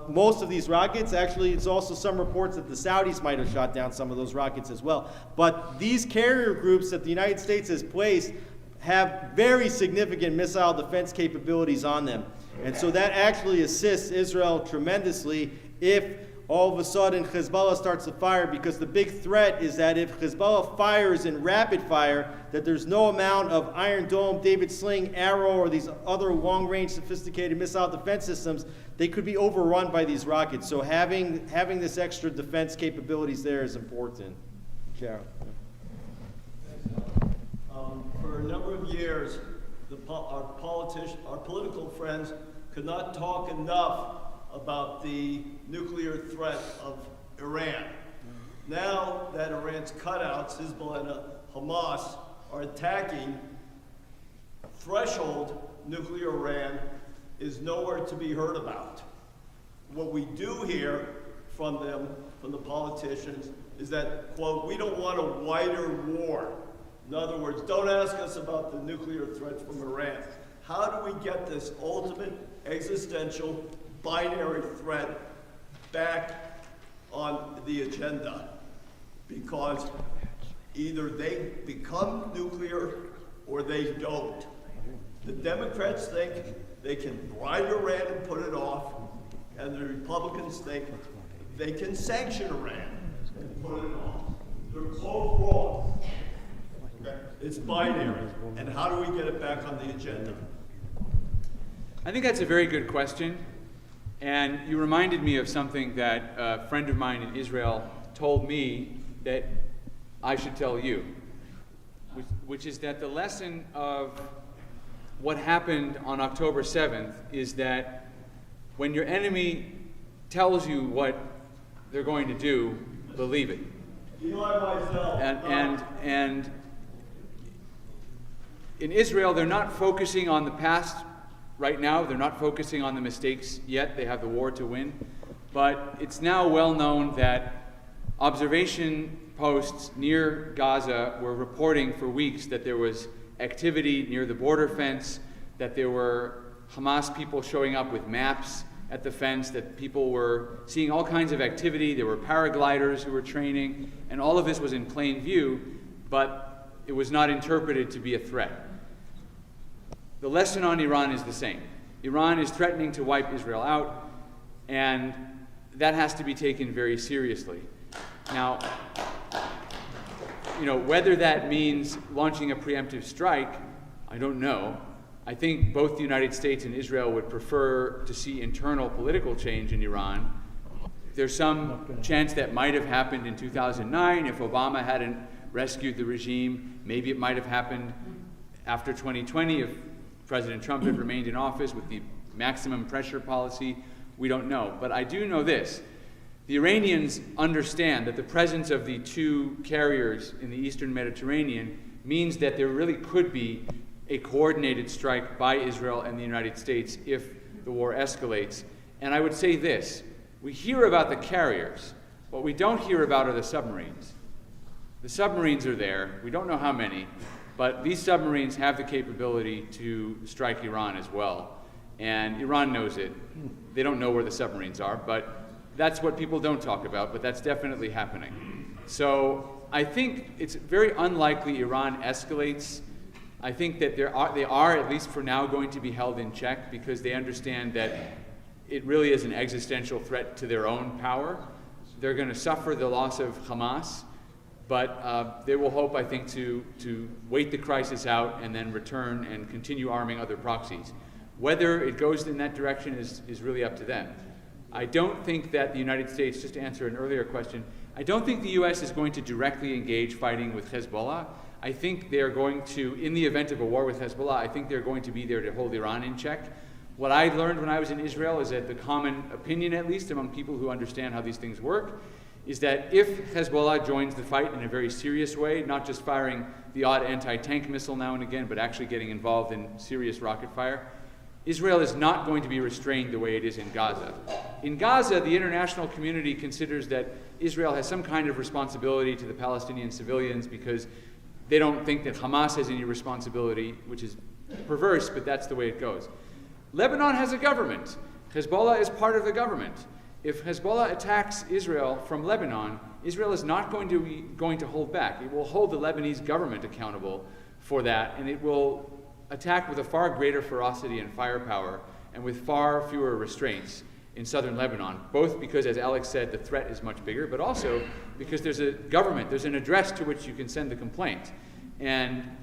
[SPEAKER 2] most of these rockets. Actually, it's also some reports that the Saudis might have shot down some of those rockets as well. But these carrier groups that the United States has placed have very significant missile defense capabilities on them. And so that actually assists Israel tremendously if all of a sudden Hezbollah starts to fire, because the big threat is that if Hezbollah fires in rapid fire, that there's no amount of Iron Dome, David Sling, Arrow, or these other long-range sophisticated missile defense systems, they could be overrun by these rockets. So having this extra defense capabilities there is important. Gerald.
[SPEAKER 11] For a number of years, our political friends could not talk enough about the nuclear threat of Iran. Now that Iran's cutouts, Hezbollah and Hamas, are attacking, threshold nuclear Iran is nowhere to be heard about. What we do hear from them, from the politicians, is that, quote, we don't want a wider war. In other words, don't ask us about the nuclear threat from Iran. How do we get this ultimate existential binary threat back on the agenda? Because either they become nuclear or they don't. The Democrats think they can bribe Iran and put it off, and the Republicans think they can sanction Iran and put it off. They're both wrong. It's binary. And how do we get it back on the agenda?
[SPEAKER 3] I think that's a very good question. And you reminded me of something that a friend of mine in Israel told me that I should tell you, which is that the lesson of what happened on October 7th is that when your enemy tells you what they're going to do, believe it. And in Israel, they're not focusing on the past right now. They're not focusing on the mistakes yet. They have the war to win. But it's now well known that observation posts near Gaza were reporting for weeks that there was activity near the border fence, that there were Hamas people showing up with maps at the fence, that people were seeing all kinds of activity. There were paragliders who were training, and all of this was in plain view, but it was not interpreted to be a threat. The lesson on Iran is the same. Iran is threatening to wipe Israel out, and that has to be taken very seriously. Now, whether that means launching a preemptive strike, I don't know. I think both the United States and Israel would prefer to see internal political change in Iran. There's some chance that might have happened in 2009 if Obama hadn't rescued the regime. Maybe it might have happened after 2020 if President Trump had remained in office with the maximum pressure policy. We don't know. But I do know this. The Iranians understand that the presence of the two carriers in the eastern Mediterranean means that there really could be a coordinated strike by Israel and the United States if the war escalates. And I would say this, we hear about the carriers. What we don't hear about are the submarines. The submarines are there. We don't know how many, but these submarines have the capability to strike Iran as well. And Iran knows it. They don't know where the submarines are, but that's what people don't talk about, but that's definitely happening. So I think it's very unlikely Iran escalates. I think that they are, at least for now, going to be held in check because they understand that it really is an existential threat to their own power. They're going to suffer the loss of Hamas, but they will hope, I think, to wait the crisis out and then return and continue arming other proxies. Whether it goes in that direction is really up to them. I don't think that the United States, just to answer an earlier question, I don't think the U.S. is going to directly engage fighting with Hezbollah. I think they're going to, in the event of a war with Hezbollah, I think they're going to be there to hold Iran in check. What I learned when I was in Israel is that the common opinion, at least among people who understand how these things work, is that if Hezbollah joins the fight in a very serious way, not just firing the odd anti-tank missile now and again, but actually getting involved in serious rocket fire, Israel is not going to be restrained the way it is in Gaza. In Gaza, the international community considers that Israel has some kind of responsibility to the Palestinian civilians because they don't think that Hamas has any responsibility, which is perverse, but that's the way it goes. Lebanon has a government. Hezbollah is part of the government. If Hezbollah attacks Israel from Lebanon, Israel is not going to hold back. It will hold the Lebanese government accountable for that, and it will attack with a far greater ferocity and firepower and with far fewer restraints in southern Lebanon, both because, as Alex said, the threat is much bigger, but also because there's a government, there's an address to which you can send the complaint. And,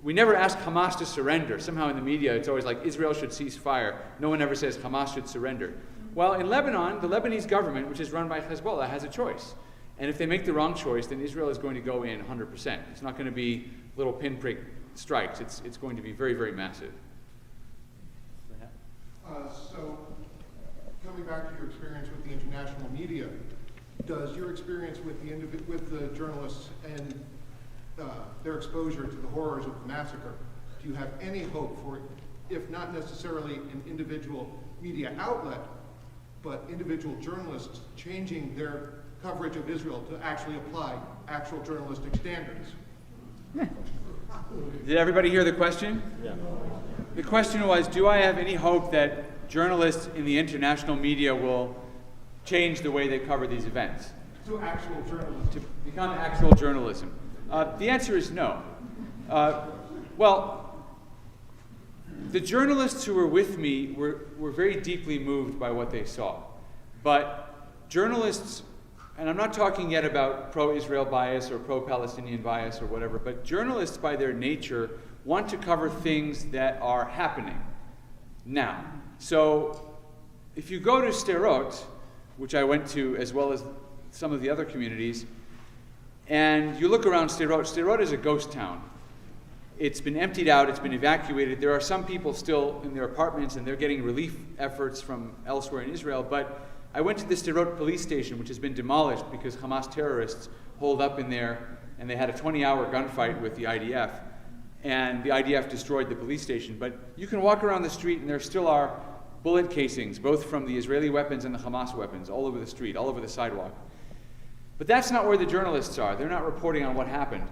[SPEAKER 3] we never ask Hamas to surrender. Somehow in the media, it's always like Israel should cease fire. No one ever says Hamas should surrender. Well, in Lebanon, the Lebanese government, which is run by Hezbollah, has a choice. And if they make the wrong choice, then Israel is going to go in 100%. It's not going to be little pinprick strikes. It's going to be very, very massive.
[SPEAKER 12] So, coming back to your experience with the international media, does your experience with the journalists and their exposure to the horrors of the massacre, do you have any hope for, if not necessarily an individual media outlet, but individual journalists changing their coverage of Israel to actually apply actual journalistic standards?
[SPEAKER 3] Did everybody hear the question? Yeah. The question was, do I have any hope that journalists in the international media will change the way they cover these events?
[SPEAKER 12] To actual journalism.
[SPEAKER 3] To become actual journalism. The answer is no. Well, the journalists who were with me were very deeply moved by what they saw. But journalists, and I'm not talking yet about pro-Israel bias or pro-Palestinian bias or whatever, but journalists by their nature want to cover things that are happening now. So if you go to Sderot, which I went to as well as some of the other communities, and you look around Sderot, Sderot is a ghost town. It's been emptied out, it's been evacuated. There are some people still in their apartments and they're getting relief efforts from elsewhere in Israel, but I went to the Sderot police station, which has been demolished because Hamas terrorists holed up in there, and they had a 20-hour gunfight with the IDF, and the IDF destroyed the police station. But you can walk around the street and there still are bullet casings, both from the Israeli weapons and the Hamas weapons, all over the street, all over the sidewalk. But that's not where the journalists are. They're not reporting on what happened.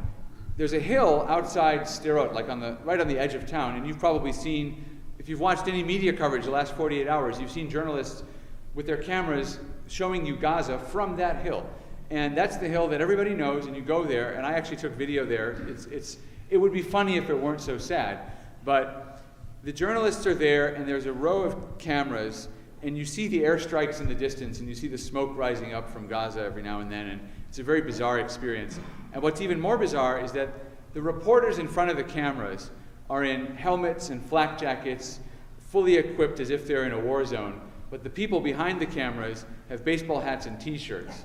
[SPEAKER 3] There's a hill outside Sderot, like right on the edge of town, and you've probably seen, if you've watched any media coverage the last 48 hours, you've seen journalists with their cameras showing you Gaza from that hill. And that's the hill that everybody knows, and you go there, and I actually took video there. It would be funny if it weren't so sad, but the journalists are there, and there's a row of cameras, and you see the airstrikes in the distance, and you see the smoke rising up from Gaza every now and then, and it's a very bizarre experience. And what's even more bizarre is that the reporters in front of the cameras are in helmets and flak jackets, fully equipped as if they're in a war zone, but the people behind the cameras have baseball hats and t-shirts.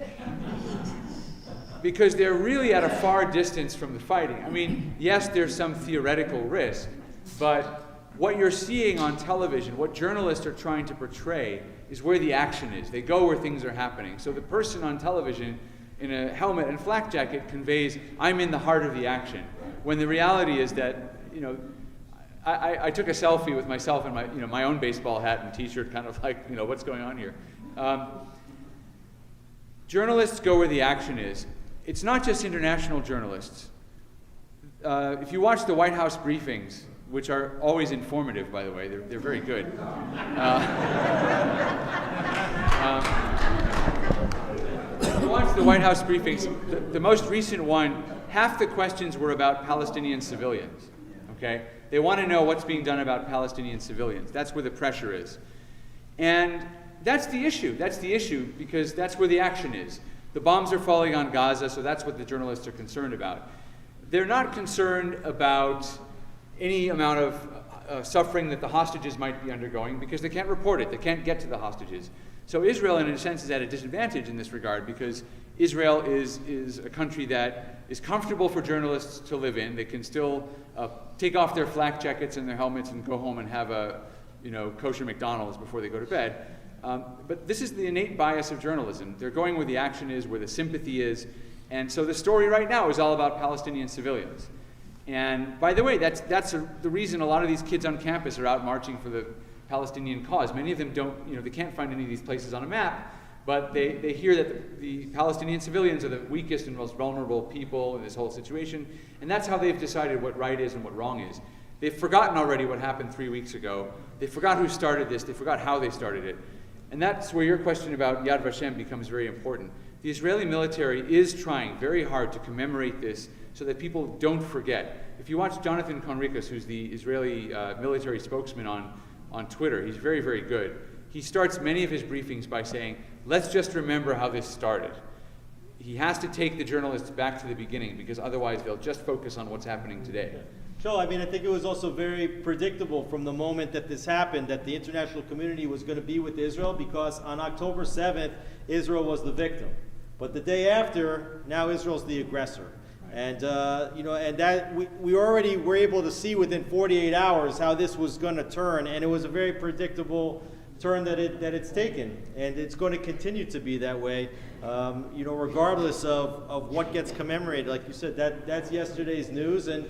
[SPEAKER 3] Because they're really at a far distance from the fighting. I mean, yes, there's some theoretical risk, but what you're seeing on television, what journalists are trying to portray, is where the action is. They go where things are happening. So the person on television in a helmet and flak jacket conveys, I'm in the heart of the action. When the reality is that, you know, I took a selfie with myself in my, you know, my own baseball hat and t-shirt, kind of like, you know, what's going on here? Journalists go where the action is. It's not just international journalists. If you watch the White House briefings, which are always informative, by the way, they're very good. If you watch the White House briefings, the most recent one, half the questions were about Palestinian civilians, okay? They want to know what's being done about Palestinian civilians. That's where the pressure is. And that's the issue. That's the issue because that's where the action is. The bombs are falling on Gaza, so that's what the journalists are concerned about. They're not concerned about any amount of suffering that the hostages might be undergoing because they can't report it. They can't get to the hostages. So Israel, in a sense, is at a disadvantage in this regard because Israel is a country that is comfortable for journalists to live in. They can still take off their flak jackets and their helmets and go home and have a, you know, kosher McDonald's before they go to bed. But this is the innate bias of journalism. They're going where the action is, where the sympathy is. And so the story right now is all about Palestinian civilians. And by the way, that's the reason a lot of these kids on campus are out marching for the Palestinian cause. Many of them don't, you know, they can't find any of these places on a map, but they hear that the Palestinian civilians are the weakest and most vulnerable people in this whole situation. And that's how they've decided what right is and what wrong is. They've forgotten already what happened 3 weeks ago. They forgot who started this. They forgot how they started it. And that's where your question about Yad Vashem becomes very important. The Israeli military is trying very hard to commemorate this so that people don't forget. If you watch Jonathan Conricus, who's the Israeli military spokesman on Twitter, he's very, very good. He starts many of his briefings by saying, let's just remember how this started. He has to take the journalists back to the beginning because otherwise they'll just focus on what's happening today.
[SPEAKER 2] Joe, I mean, I think it was also very predictable from the moment that this happened that the international community was going to be with Israel because on October 7th, Israel was the victim. But the day after, now Israel's the aggressor. And, you know, and that we already were able to see within 48 hours how this was going to turn, and it was a very predictable turn that it's taken, and it's going to continue to be that way, you know, regardless of what gets commemorated. Like you said, that's yesterday's news, and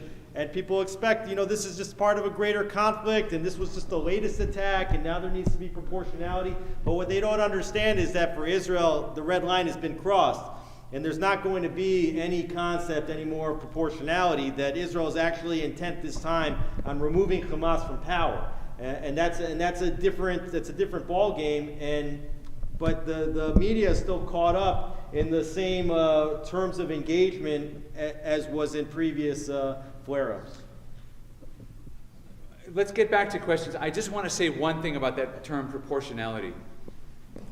[SPEAKER 2] people expect, you know, this is just part of a greater conflict, and this was just the latest attack, and now there needs to be proportionality. But what they don't understand is that for Israel, the red line has been crossed. And there's not going to be any concept anymore of proportionality, that Israel is actually intent this time on removing Hamas from power. And that's a different ball game. But the media is still caught up in the same terms of engagement as was in previous flare-ups.
[SPEAKER 3] Let's get back to questions. I just want to say one thing about that term proportionality.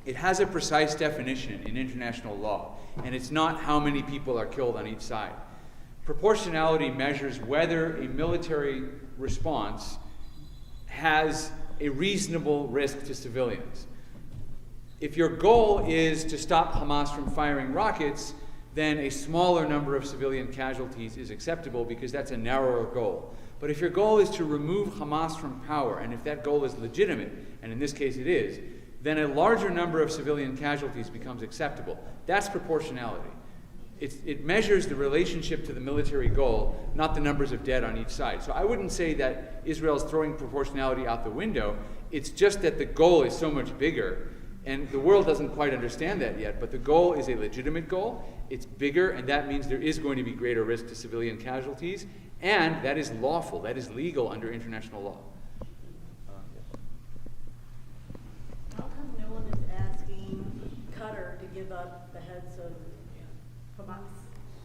[SPEAKER 3] It has a precise definition in international law, and it's not how many people are killed on each side. Proportionality measures whether a military response has a reasonable risk to civilians. If your goal is to stop Hamas from firing rockets, then a smaller number of civilian casualties is acceptable because that's a narrower goal. But if your goal is to remove Hamas from power, and if that goal is legitimate, and in this case it is, then a larger number of civilian casualties becomes acceptable. That's proportionality. It measures the relationship to the military goal, not the numbers of dead on each side. So I wouldn't say that Israel is throwing proportionality out the window. It's just that the goal is so much bigger, and the world doesn't quite understand that yet, but the goal is a legitimate goal. It's bigger, and that means there is going to be greater risk to civilian casualties, and that is lawful, that is legal under international law.
[SPEAKER 13] give up the heads of Hamas?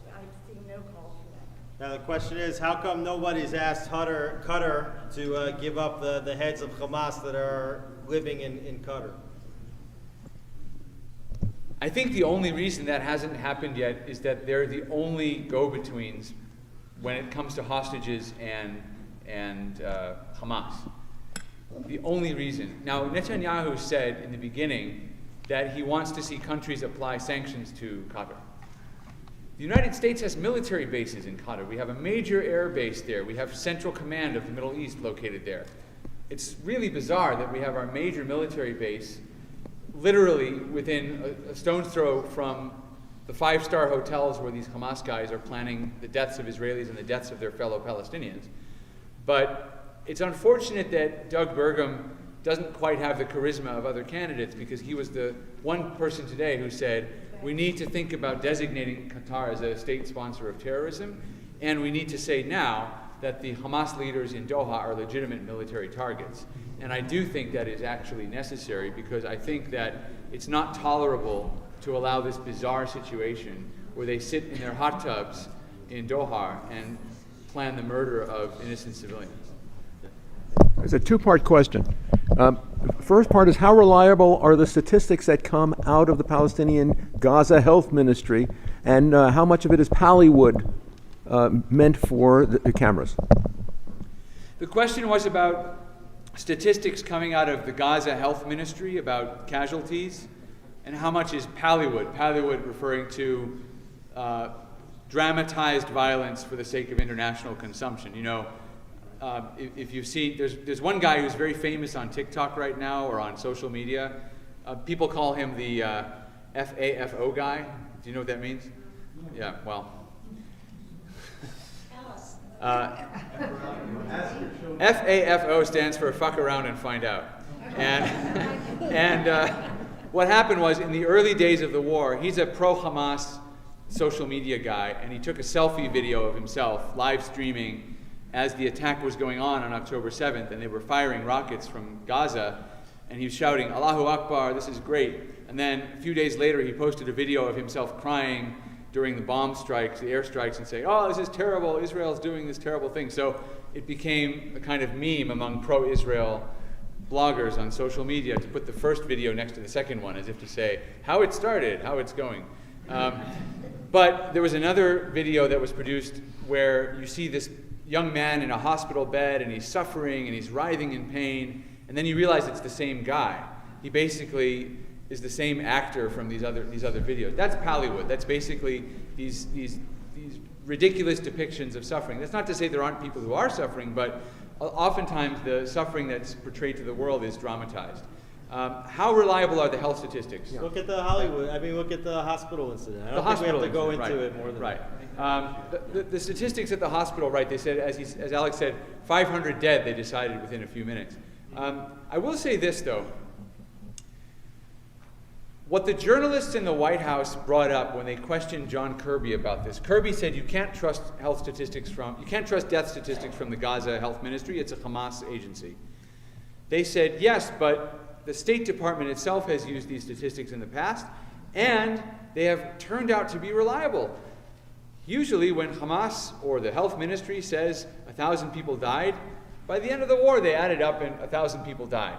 [SPEAKER 13] I've seen no call for that.
[SPEAKER 2] Now the question is, how come nobody's asked Qatar to give up the heads of Hamas that are living in Qatar?
[SPEAKER 3] I think the only reason that hasn't happened yet is that they're the only go-betweens when it comes to hostages and Hamas. The only reason. Now, Netanyahu said in the beginning that he wants to see countries apply sanctions to Qatar. The United States has military bases in Qatar. We have a major air base there. We have Central Command of the Middle East located there. It's really bizarre that we have our major military base literally within a stone's throw from the five-star hotels where these Hamas guys are planning the deaths of Israelis and the deaths of their fellow Palestinians. But it's unfortunate that Doug Burgum doesn't quite have the charisma of other candidates, because he was the one person today who said, we need to think about designating Qatar as a state sponsor of terrorism, and we need to say now that the Hamas leaders in Doha are legitimate military targets. And I do think that is actually necessary, because I think that it's not tolerable to allow this bizarre situation where they sit in their hot tubs in Doha and plan the murder of innocent civilians.
[SPEAKER 14] It's a two-part question. First part is, how reliable are the statistics that come out of the Palestinian Gaza Health Ministry, and how much of it is Pallywood meant for the cameras?
[SPEAKER 3] The question was about statistics coming out of the Gaza Health Ministry about casualties, and how much is Pallywood? Pallywood referring to dramatized violence for the sake of international consumption. You know, if you've seen, there's one guy who's very famous on TikTok right now, or on social media. People call him the FAFO guy. Do you know what that means? Yeah, well. FAFO stands for fuck around and find out. And what happened was, in the early days of the war, he's a pro-Hamas social media guy, and he took a selfie video of himself live streaming as the attack was going on October 7th, and they were firing rockets from Gaza, and he was shouting, Allahu Akbar, this is great. And then a few days later, he posted a video of himself crying during the bomb strikes, the airstrikes, and saying, oh, this is terrible, Israel's doing this terrible thing. So it became a kind of meme among pro-Israel bloggers on social media to put the first video next to the second one, as if to say how it started, how it's going. But there was another video that was produced where you see this young man in a hospital bed, and he's suffering and he's writhing in pain, and then you realize it's the same guy. He basically is the same actor from these other videos. That's Pallywood. That's basically these ridiculous depictions of suffering. That's not to say there aren't people who are suffering, but oftentimes the suffering that's portrayed to the world is dramatized. How reliable are the health statistics?
[SPEAKER 2] Look at the look at the hospital incident. I don't think we have to go into it more than that.
[SPEAKER 3] The statistics at the hospital, right, they said, as Alex said, 500 dead, they decided within a few minutes. I will say this, though. What the journalists in the White House brought up when they questioned John Kirby about this, Kirby said you can't trust death statistics from the Gaza Health Ministry. It's a Hamas agency. They said, yes, but the State Department itself has used these statistics in the past, and they have turned out to be reliable. Usually when Hamas or the health ministry says 1,000 people died, by the end of the war they added up and 1,000 people died.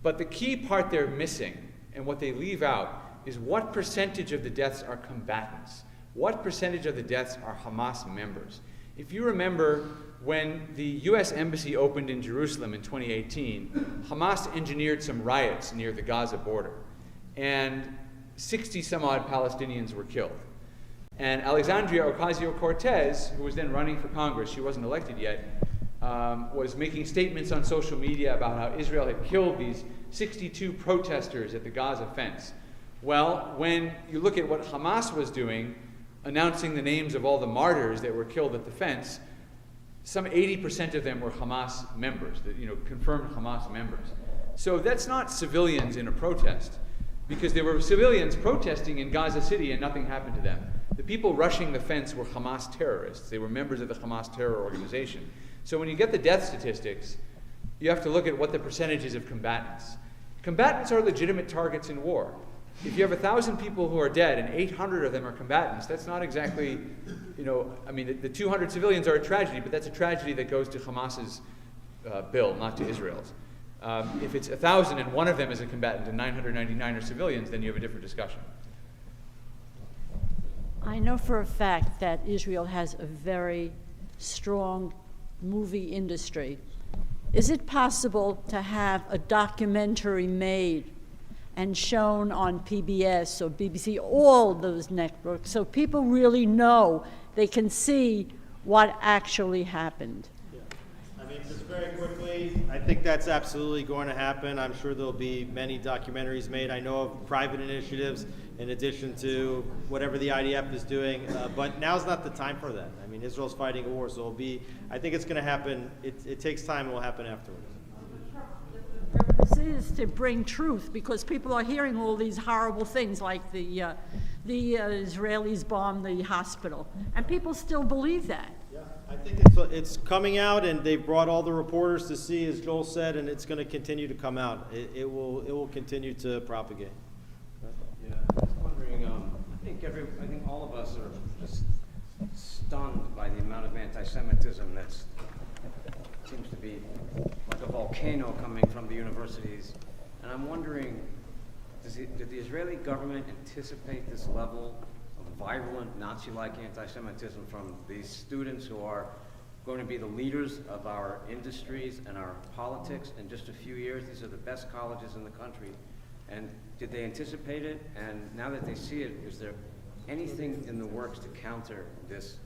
[SPEAKER 3] But the key part they're missing, and what they leave out, is what percentage of the deaths are combatants? What percentage of the deaths are Hamas members? If you remember, when the U.S. Embassy opened in Jerusalem in 2018, Hamas engineered some riots near the Gaza border, and 60-some-odd Palestinians were killed. And Alexandria Ocasio-Cortez, who was then running for Congress, she wasn't elected yet, was making statements on social media about how Israel had killed these 62 protesters at the Gaza fence. Well, when you look at what Hamas was doing, announcing the names of all the martyrs that were killed at the fence, some 80% of them were Hamas members, confirmed Hamas members. So that's not civilians in a protest, because there were civilians protesting in Gaza City and nothing happened to them. The people rushing the fence were Hamas terrorists. They were members of the Hamas terror organization. So when you get the death statistics, you have to look at what the percentage is of combatants. Combatants are legitimate targets in war. if you have 1,000 people who are dead and 800 of them are combatants, that's not exactly, I mean, the 200 civilians are a tragedy, but that's a tragedy that goes to Hamas's bill, not to Israel's. If it's 1,000 and one of them is a combatant and 999 are civilians, then you have a different discussion.
[SPEAKER 15] I know for a fact that Israel has a very strong movie industry. Is it possible to have a documentary made and shown on PBS or BBC, all those networks, so people really know, they can see what actually happened?
[SPEAKER 2] I mean, just very quickly, I think that's absolutely going to happen. I'm sure there'll be many documentaries made. I know of private initiatives in addition to whatever the IDF is doing, but now's not the time for that. I mean, Israel's fighting a war, so it'll be, I think it's going to happen. It takes time, it will happen afterwards.
[SPEAKER 15] This is to bring truth, because people are hearing all these horrible things, like the Israelis bombed the hospital, and people still believe that.
[SPEAKER 2] Yeah, I think it's coming out, and they've brought all the reporters to see, as Joel said, and it's going to continue to come out. It will continue to propagate.
[SPEAKER 16] Yeah, I was wondering. I think all of us are just stunned by the amount of anti-Semitism that seems to be like a volcano coming from the universities. And I'm wondering, did the Israeli government anticipate this level of virulent Nazi-like anti-Semitism from these students who are going to be the leaders of our industries and our politics in just a few years? These are the best colleges in the country. And did they anticipate it? And now that they see it, is there anything in the works to counter this,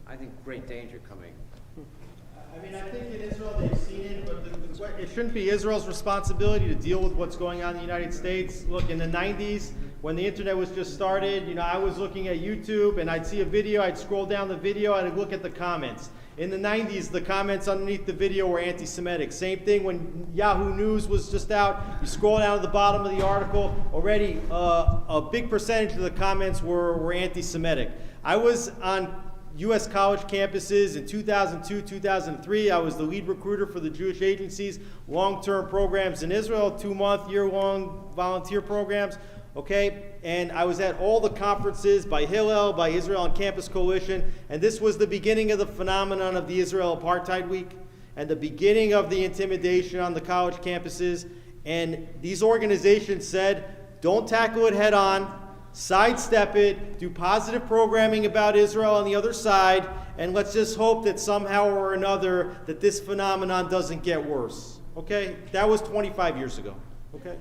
[SPEAKER 16] I think, great danger coming?
[SPEAKER 2] I mean, I think in Israel they've seen it, but it shouldn't be Israel's responsibility to deal with what's going on in the United States. Look, in the 90s, when the internet was just started, I was looking at YouTube and I'd see a video, I'd scroll down the video, and I'd look at the comments. In the 90s, the comments underneath the video were anti-Semitic. Same thing when Yahoo News was just out. You scroll down to the bottom of the article, already a big percentage of the comments were anti-Semitic. I was on U.S. college campuses in 2002, 2003. I was the lead recruiter for the Jewish Agency's long-term programs in Israel, 2-month, year-long volunteer programs. Okay, and I was at all the conferences by Hillel, by Israel on Campus Coalition, and this was the beginning of the phenomenon of the Israel Apartheid Week and the beginning of the intimidation on the college campuses. And these organizations said, don't tackle it head on, sidestep it, do positive programming about Israel on the other side, and let's just hope that somehow or another that this phenomenon doesn't get worse. Okay, that was 25 years ago. Okay,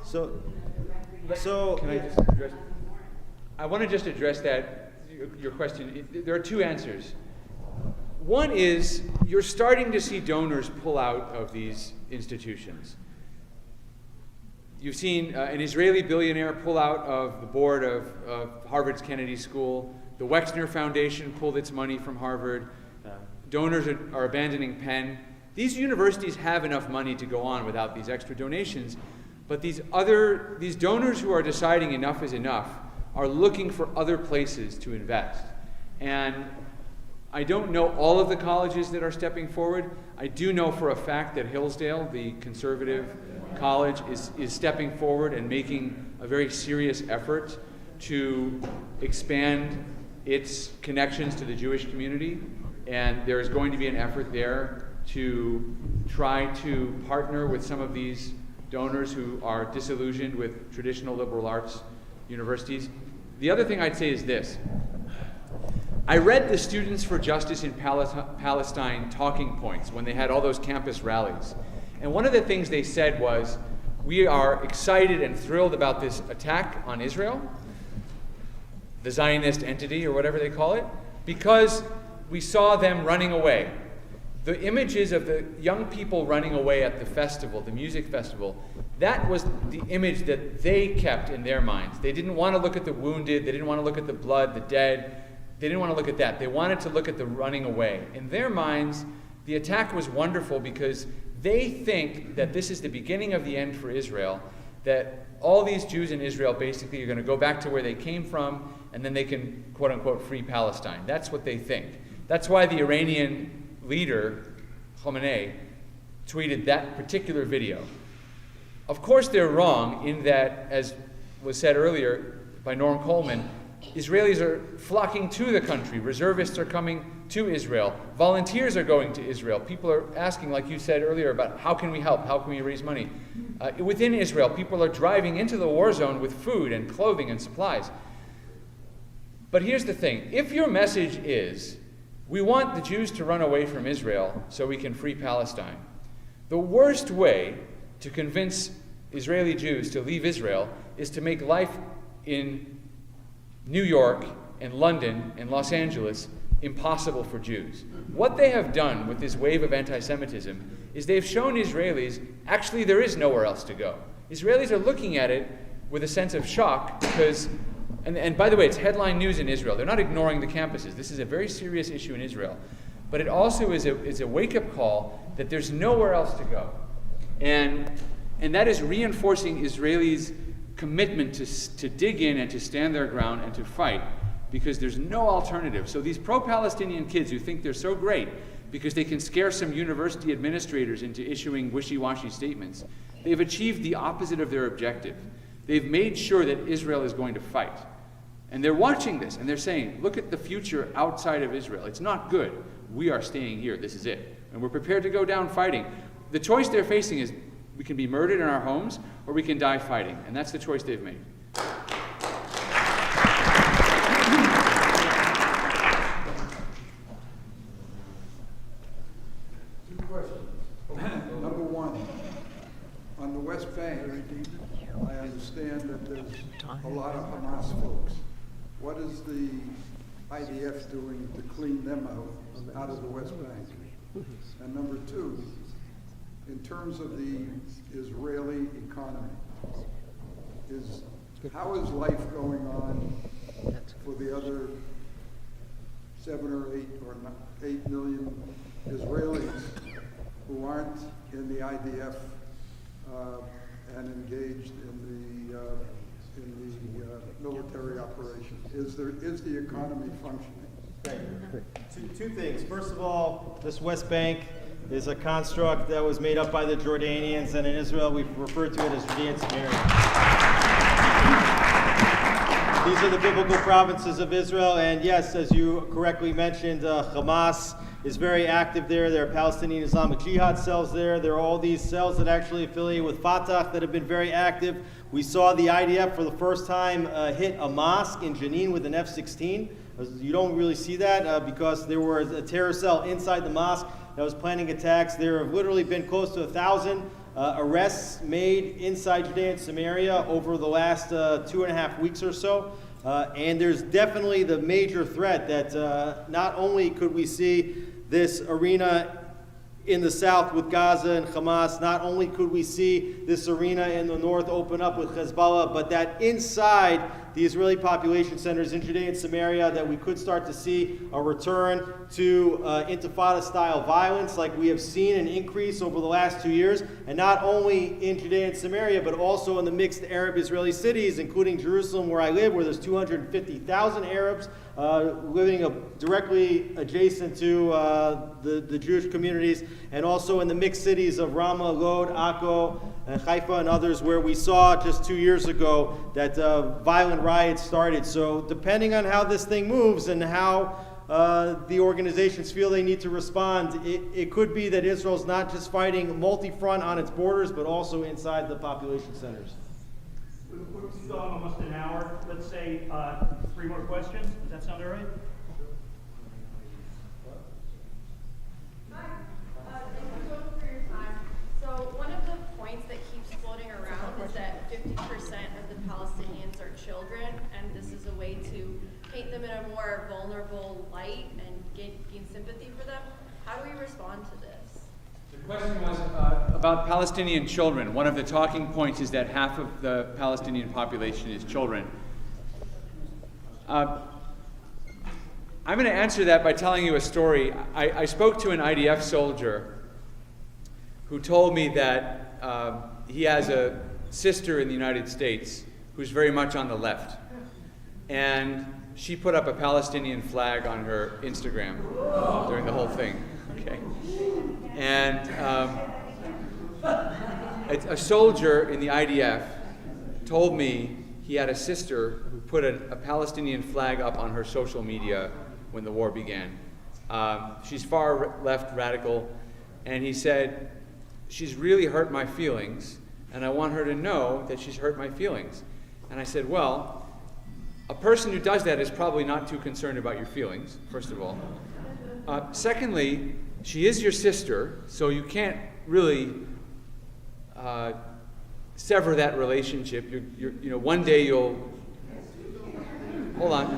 [SPEAKER 2] so
[SPEAKER 3] can I just address? I want to just address that, your question. There are two answers. One is, you're starting to see donors pull out of these institutions. You've seen an Israeli billionaire pull out of the board of Harvard's Kennedy School. The Wexner Foundation pulled its money from Harvard. Donors are abandoning Penn. These universities have enough money to go on without these extra donations. But these donors who are deciding enough is enough are looking for other places to invest. And I don't know all of the colleges that are stepping forward. I do know for a fact that Hillsdale, the conservative college, is stepping forward and making a very serious effort to expand its connections to the Jewish community. And there is going to be an effort there to try to partner with some of these donors who are disillusioned with traditional liberal arts universities. The other thing I'd say is this. I read the Students for Justice in Palestine talking points when they had all those campus rallies. And one of the things they said was, we are excited and thrilled about this attack on Israel, the Zionist entity or whatever they call it, because we saw them running away. The images of the young people running away at the festival, the music festival, that was the image that they kept in their minds. They didn't want to look at the wounded, they didn't want to look at the blood, the dead. They didn't want to look at that. They wanted to look at the running away. In their minds, the attack was wonderful because they think that this is the beginning of the end for Israel, that all these Jews in Israel basically are going to go back to where they came from, and then they can, quote unquote, free Palestine. That's what they think. That's why the Iranian leader, Khamenei, tweeted that particular video. Of course they're wrong in that, as was said earlier by Norm Coleman, Israelis are flocking to the country. Reservists are coming to Israel. Volunteers are going to Israel. People are asking, like you said earlier, about how can we help? How can we raise money? Within Israel, people are driving into the war zone with food and clothing and supplies. But here's the thing. If your message is, we want the Jews to run away from Israel so we can free Palestine, the worst way to convince Israeli Jews to leave Israel is to make life in New York and London and Los Angeles impossible for Jews. What they have done with this wave of anti-Semitism is they've shown Israelis, actually there is nowhere else to go. Israelis are looking at it with a sense of shock because, and by the way, it's headline news in Israel. They're not ignoring the campuses. This is a very serious issue in Israel. But it also is a wake-up call that there's nowhere else to go. And that is reinforcing Israelis' commitment to dig in and to stand their ground and to fight, because there's no alternative. So these pro-Palestinian kids who think they're so great because they can scare some university administrators into issuing wishy-washy statements, they've achieved the opposite of their objective. They've made sure that Israel is going to fight. And they're watching this and they're saying, look at the future outside of Israel. It's not good. We are staying here. This is it. And we're prepared to go down fighting. The choice they're facing is we can be murdered in our homes or we can die fighting. And that's the choice they've made.
[SPEAKER 17] Two questions. Number one, on the West Bank, I understand that there's a lot of Hamas folks. What is the IDF doing to clean them out of the West Bank? And number two, in terms of the Israeli economy, how is life going on for the other 7 or 8 or 8 million Israelis who aren't in the IDF and engaged in the military operation? Is the economy functioning?
[SPEAKER 2] Two things. First of all, this West Bank is a construct that was made up by the Jordanians, and in Israel we refer to it as Judea and Samaria. These are the biblical provinces of Israel, and yes, as you correctly mentioned, Hamas is very active there. There are Palestinian Islamic Jihad cells there. There are all these cells that actually affiliate with Fatah that have been very active. We saw the IDF for the first time hit a mosque in Jenin with an F-16. You don't really see that because there was a terror cell inside the mosque that was planning attacks. There have literally been close to 1,000 arrests made inside Judea and Samaria over the last 2.5 weeks or so. And there's definitely the major threat that not only could we see this arena in the south with Gaza and Hamas, not only could we see this arena in the north open up with Hezbollah, but that inside the Israeli population centers in Judea and Samaria, that we could start to see a return to intifada-style violence like we have seen an increase over the last 2 years, and not only in Judea and Samaria, but also in the mixed Arab-Israeli cities, including Jerusalem, where I live, where there's 250,000 Arabs living directly adjacent to the Jewish communities, and also in the mixed cities of Ramah, Lod, Akko, and Haifa, and others, where we saw just 2 years ago that violent riots started. So depending on how this thing moves and how the organizations feel they need to respond, it could be that Israel's not just fighting multi-front on its borders, but also inside the population centers.
[SPEAKER 1] We've gone almost an hour. Let's say 3 more questions. Does that sound all right?
[SPEAKER 18] Hi. Thank you both for your time. So one of the points that keeps floating around is that 50% of the Palestinians are children, and this is a way to paint them in a more vulnerable light and gain sympathy for them. How do we respond to this?
[SPEAKER 3] The question was about Palestinian children. One of the talking points is that half of the Palestinian population is children. I'm going to answer that by telling you a story. I spoke to an IDF soldier who told me that he has a sister in the United States who's very much on the left. And she put up a Palestinian flag on her Instagram during the whole thing. Okay. And a soldier in the IDF told me he had a sister who put a Palestinian flag up on her social media when the war began. She's far left radical, and he said, she's really hurt my feelings, and I want her to know that she's hurt my feelings. And I said, well, a person who does that is probably not too concerned about your feelings, first of all. Secondly, she is your sister, so you can't really sever that relationship. One day you'll... Hold on.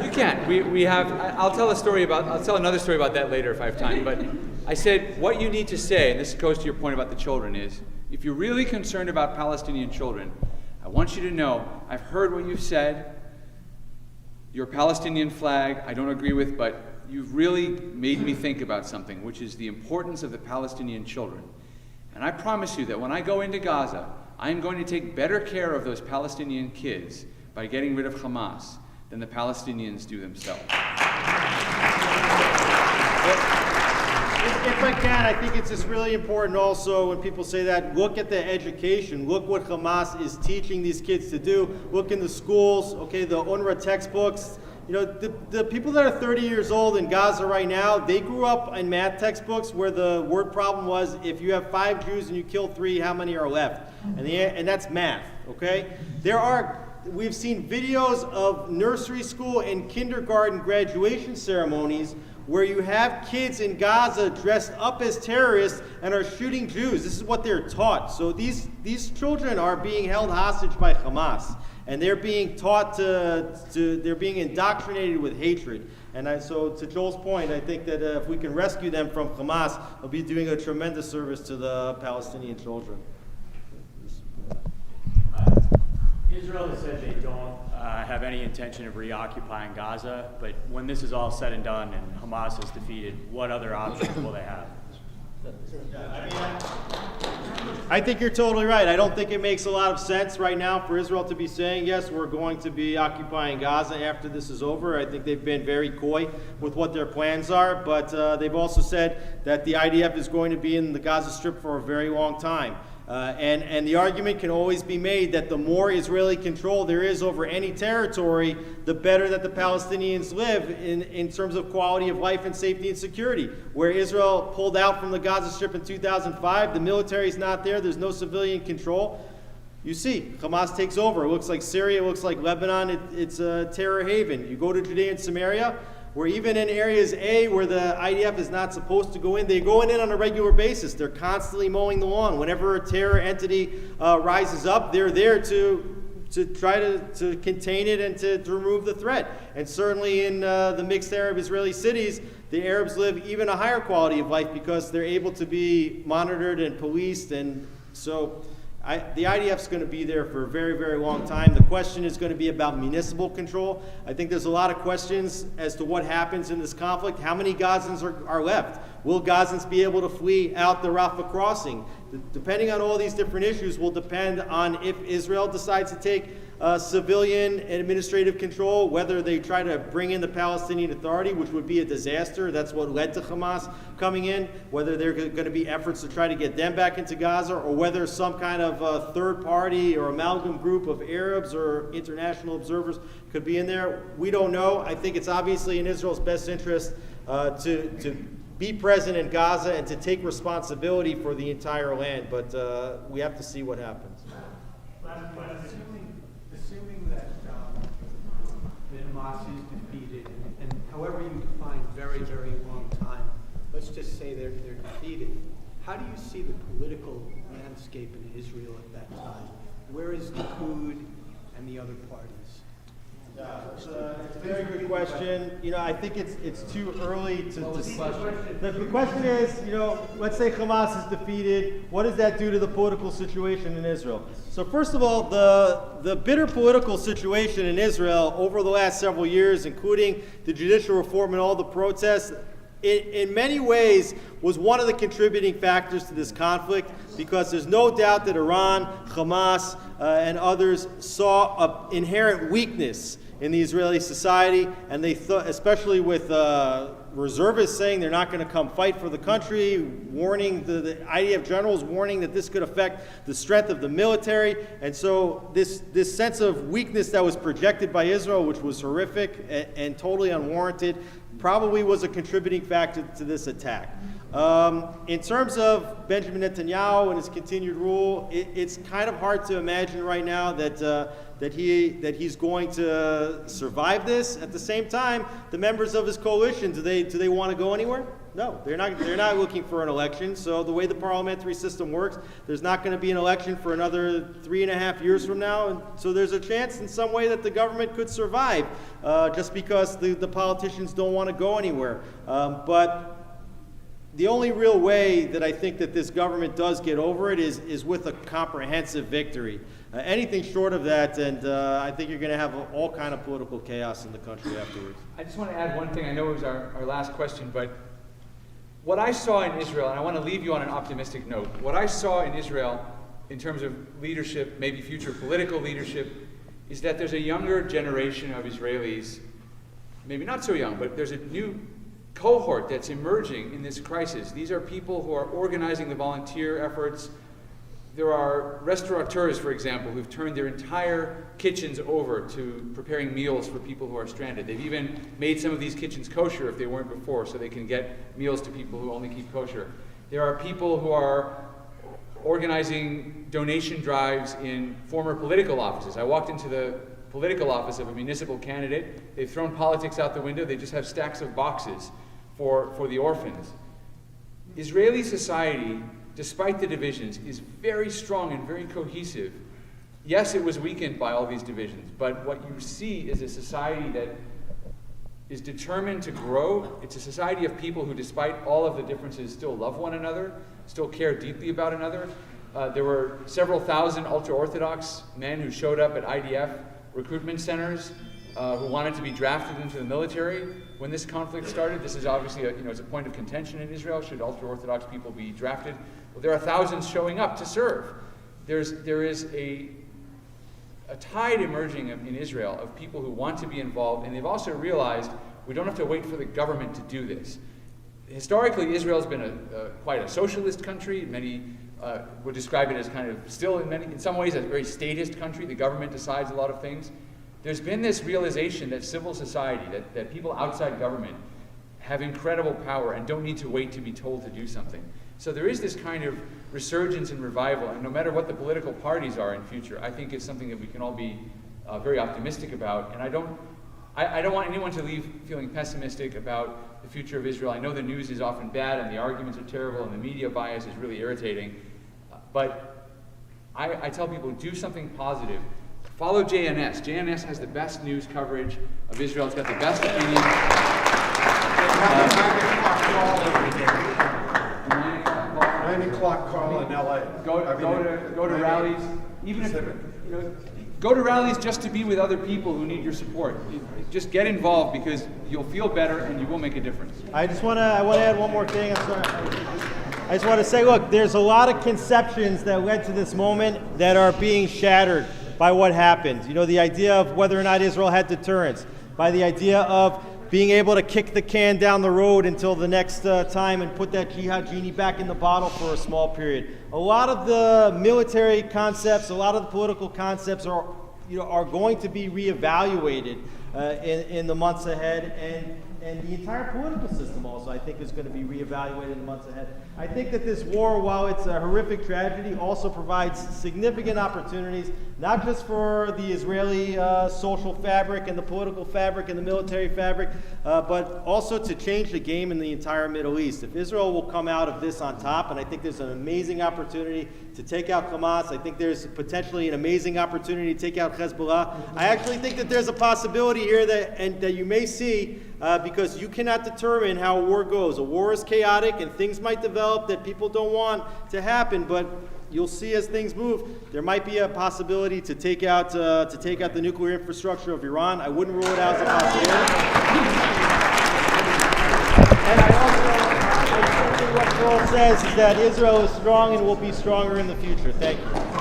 [SPEAKER 3] You can't. We have... I'll tell another story about that later if I have time. But I said, what you need to say, and this goes to your point about the children, is if you're really concerned about Palestinian children, I want you to know, I've heard what you've said. Your Palestinian flag, I don't agree with, but you've really made me think about something, which is the importance of the Palestinian children. And I promise you that when I go into Gaza, I'm going to take better care of those Palestinian kids by getting rid of Hamas than the Palestinians do themselves.
[SPEAKER 2] If I can, I think it's just really important also when people say that, look at the education. Look what Hamas is teaching these kids to do. Look in the schools, okay, the UNRWA textbooks. The people that are 30 years old in Gaza right now, they grew up in math textbooks where the word problem was, if you have 5 Jews and you kill 3, how many are left? And that's math, okay? We've seen videos of nursery school and kindergarten graduation ceremonies where you have kids in Gaza dressed up as terrorists and are shooting Jews. This is what they're taught. So these children are being held hostage by Hamas, and they're being taught they're being indoctrinated with hatred. And so to Joel's point, I think that if we can rescue them from Hamas, we'll be doing a tremendous service to the Palestinian children.
[SPEAKER 19] Israel has said they don't have any intention of reoccupying Gaza, but when this is all said and done and Hamas is defeated, what other options will they have?
[SPEAKER 2] I think you're totally right. I don't think it makes a lot of sense right now for Israel to be saying, yes, we're going to be occupying Gaza after this is over. I think they've been very coy with what their plans are, but they've also said that the IDF is going to be in the Gaza Strip for a very long time. And the argument can always be made that the more Israeli control there is over any territory, the better that the Palestinians live in terms of quality of life and safety and security. Where Israel pulled out from the Gaza Strip in 2005, the military is not there, there's no civilian control. You see, Hamas takes over. It looks like Syria, it looks like Lebanon, it's a terror haven. You go to Judea and Samaria, where even in areas A where the IDF is not supposed to go in, they go in on a regular basis. They're constantly mowing the lawn. Whenever a terror entity rises up, they're there to try to contain it and to remove the threat. And certainly in the mixed Arab-Israeli cities, the Arabs live even a higher quality of life because they're able to be monitored and policed. And so the IDF is going to be there for a very, very long time. The question is going to be about municipal control. I think there's a lot of questions as to what happens in this conflict. How many Gazans are left? Will Gazans be able to flee out the Rafah crossing? Depending on all these different issues will depend on if Israel decides to take civilian and administrative control, whether they try to bring in the Palestinian Authority, which would be a disaster. That's what led to Hamas coming in, whether there are going to be efforts to try to get them back into Gaza, or whether some kind of third party or amalgam group of Arabs or international observers could be in there. We don't know. I think it's obviously in Israel's best interest to be present in Gaza and to take responsibility for the entire land, but we have to see what happens.
[SPEAKER 20] Assuming that Hamas is defeated, and however you define very, very long time, let's just say they're defeated, how do you see the political landscape in Israel at that time? Where is Likud and the other parties?
[SPEAKER 2] It's a very good question. I think it's too early to. The question is, let's say Hamas is defeated. What does that do to the political situation in Israel? So first of all, the bitter political situation in Israel over the last several years, including the judicial reform and all the protests, in many ways was one of the contributing factors to this conflict, because there's no doubt that Iran, Hamas, and others saw an inherent weakness in the Israeli society, and they thought, especially with reservists saying they're not going to come fight for the country, warning the IDF generals warning that this could affect the strength of the military. And so this sense of weakness that was projected by Israel, which was horrific and totally unwarranted, probably was a contributing factor to this attack. In terms of Benjamin Netanyahu and his continued rule, it's kind of hard to imagine right now that he's going to survive this. At the same time, the members of his coalition, do they want to go anywhere? No, they're not looking for an election. So the way the parliamentary system works, there's not going to be an election for another 3.5 years from now. And so there's a chance in some way that the government could survive just because the politicians don't want to go anywhere. But the only real way that I think that this government does get over it is with a comprehensive victory. Anything short of that, and I think you're going to have all kind of political chaos in the country afterwards.
[SPEAKER 3] I just want to add one thing. I know it was our last question, but what I saw in Israel, and I want to leave you on an optimistic note, what I saw in Israel in terms of leadership, maybe future political leadership, is that there's a younger generation of Israelis, maybe not so young, but there's a new cohort that's emerging in this crisis. These are people who are organizing the volunteer efforts. There are restaurateurs, for example, who've turned their entire kitchens over to preparing meals for people who are stranded. They've even made some of these kitchens kosher if they weren't before, so they can get meals to people who only keep kosher. There are people who are organizing donation drives in former political offices. I walked into the political office of a municipal candidate. They've thrown politics out the window. They just have stacks of boxes for the orphans. Israeli society, despite the divisions, is very strong and very cohesive. Yes, it was weakened by all these divisions, but what you see is a society that is determined to grow. It's a society of people who, despite all of the differences, still love one another, still care deeply about another. There were several thousand ultra-Orthodox men who showed up at IDF recruitment centers who wanted to be drafted into the military when this conflict started. This is obviously it's a point of contention in Israel. Should ultra-Orthodox people be drafted? Well, there are thousands showing up to serve. There is a tide emerging in Israel of people who want to be involved, and they've also realized we don't have to wait for the government to do this. Historically, Israel's been quite a socialist country. Many would describe it as kind of still in some ways a very statist country. The government decides a lot of things. There's been this realization that civil society, that people outside government have incredible power and don't need to wait to be told to do something. So there is this kind of resurgence and revival, and no matter what the political parties are in future, I think it's something that we can all be very optimistic about. And I don't want anyone to leave feeling pessimistic about the future of Israel. I know the news is often bad and the arguments are terrible and the media bias is really irritating, but I tell people, do something positive. Follow JNS. JNS has the best news coverage of Israel. It's got the best opinion.
[SPEAKER 10] 9 o'clock call in LA.
[SPEAKER 3] Go to rallies. Even if go to rallies just to be with other people who need your support. Just get involved because you'll feel better and you will make a difference.
[SPEAKER 2] I want to add one more thing. I'm sorry. I just want to say, look, there's a lot of conceptions that led to this moment that are being shattered by what happened. You know, the idea of whether or not Israel had deterrence, by the idea of being able to kick the can down the road until the next time and put that jihad genie back in the bottle for a small period. A lot of the military concepts, a lot of the political concepts are going to be reevaluated in the months ahead, and the entire political system also, I think, is going to be reevaluated in the months ahead. I think that this war, while it's a horrific tragedy, also provides significant opportunities, not just for the Israeli social fabric and the political fabric and the military fabric, but also to change the game in the entire Middle East. If Israel will come out of this on top, and I think there's an amazing opportunity to take out Hamas, I think there's potentially an amazing opportunity to take out Hezbollah. I actually think that there's a possibility here that you may see, because you cannot determine how a war goes. A war is chaotic and things might develop that people don't want to happen, but you'll see as things move, there might be a possibility to take out the nuclear infrastructure of Iran. I wouldn't rule it out as a possibility. And I think what Joel says is that Israel is strong and will be stronger in the future. Thank you.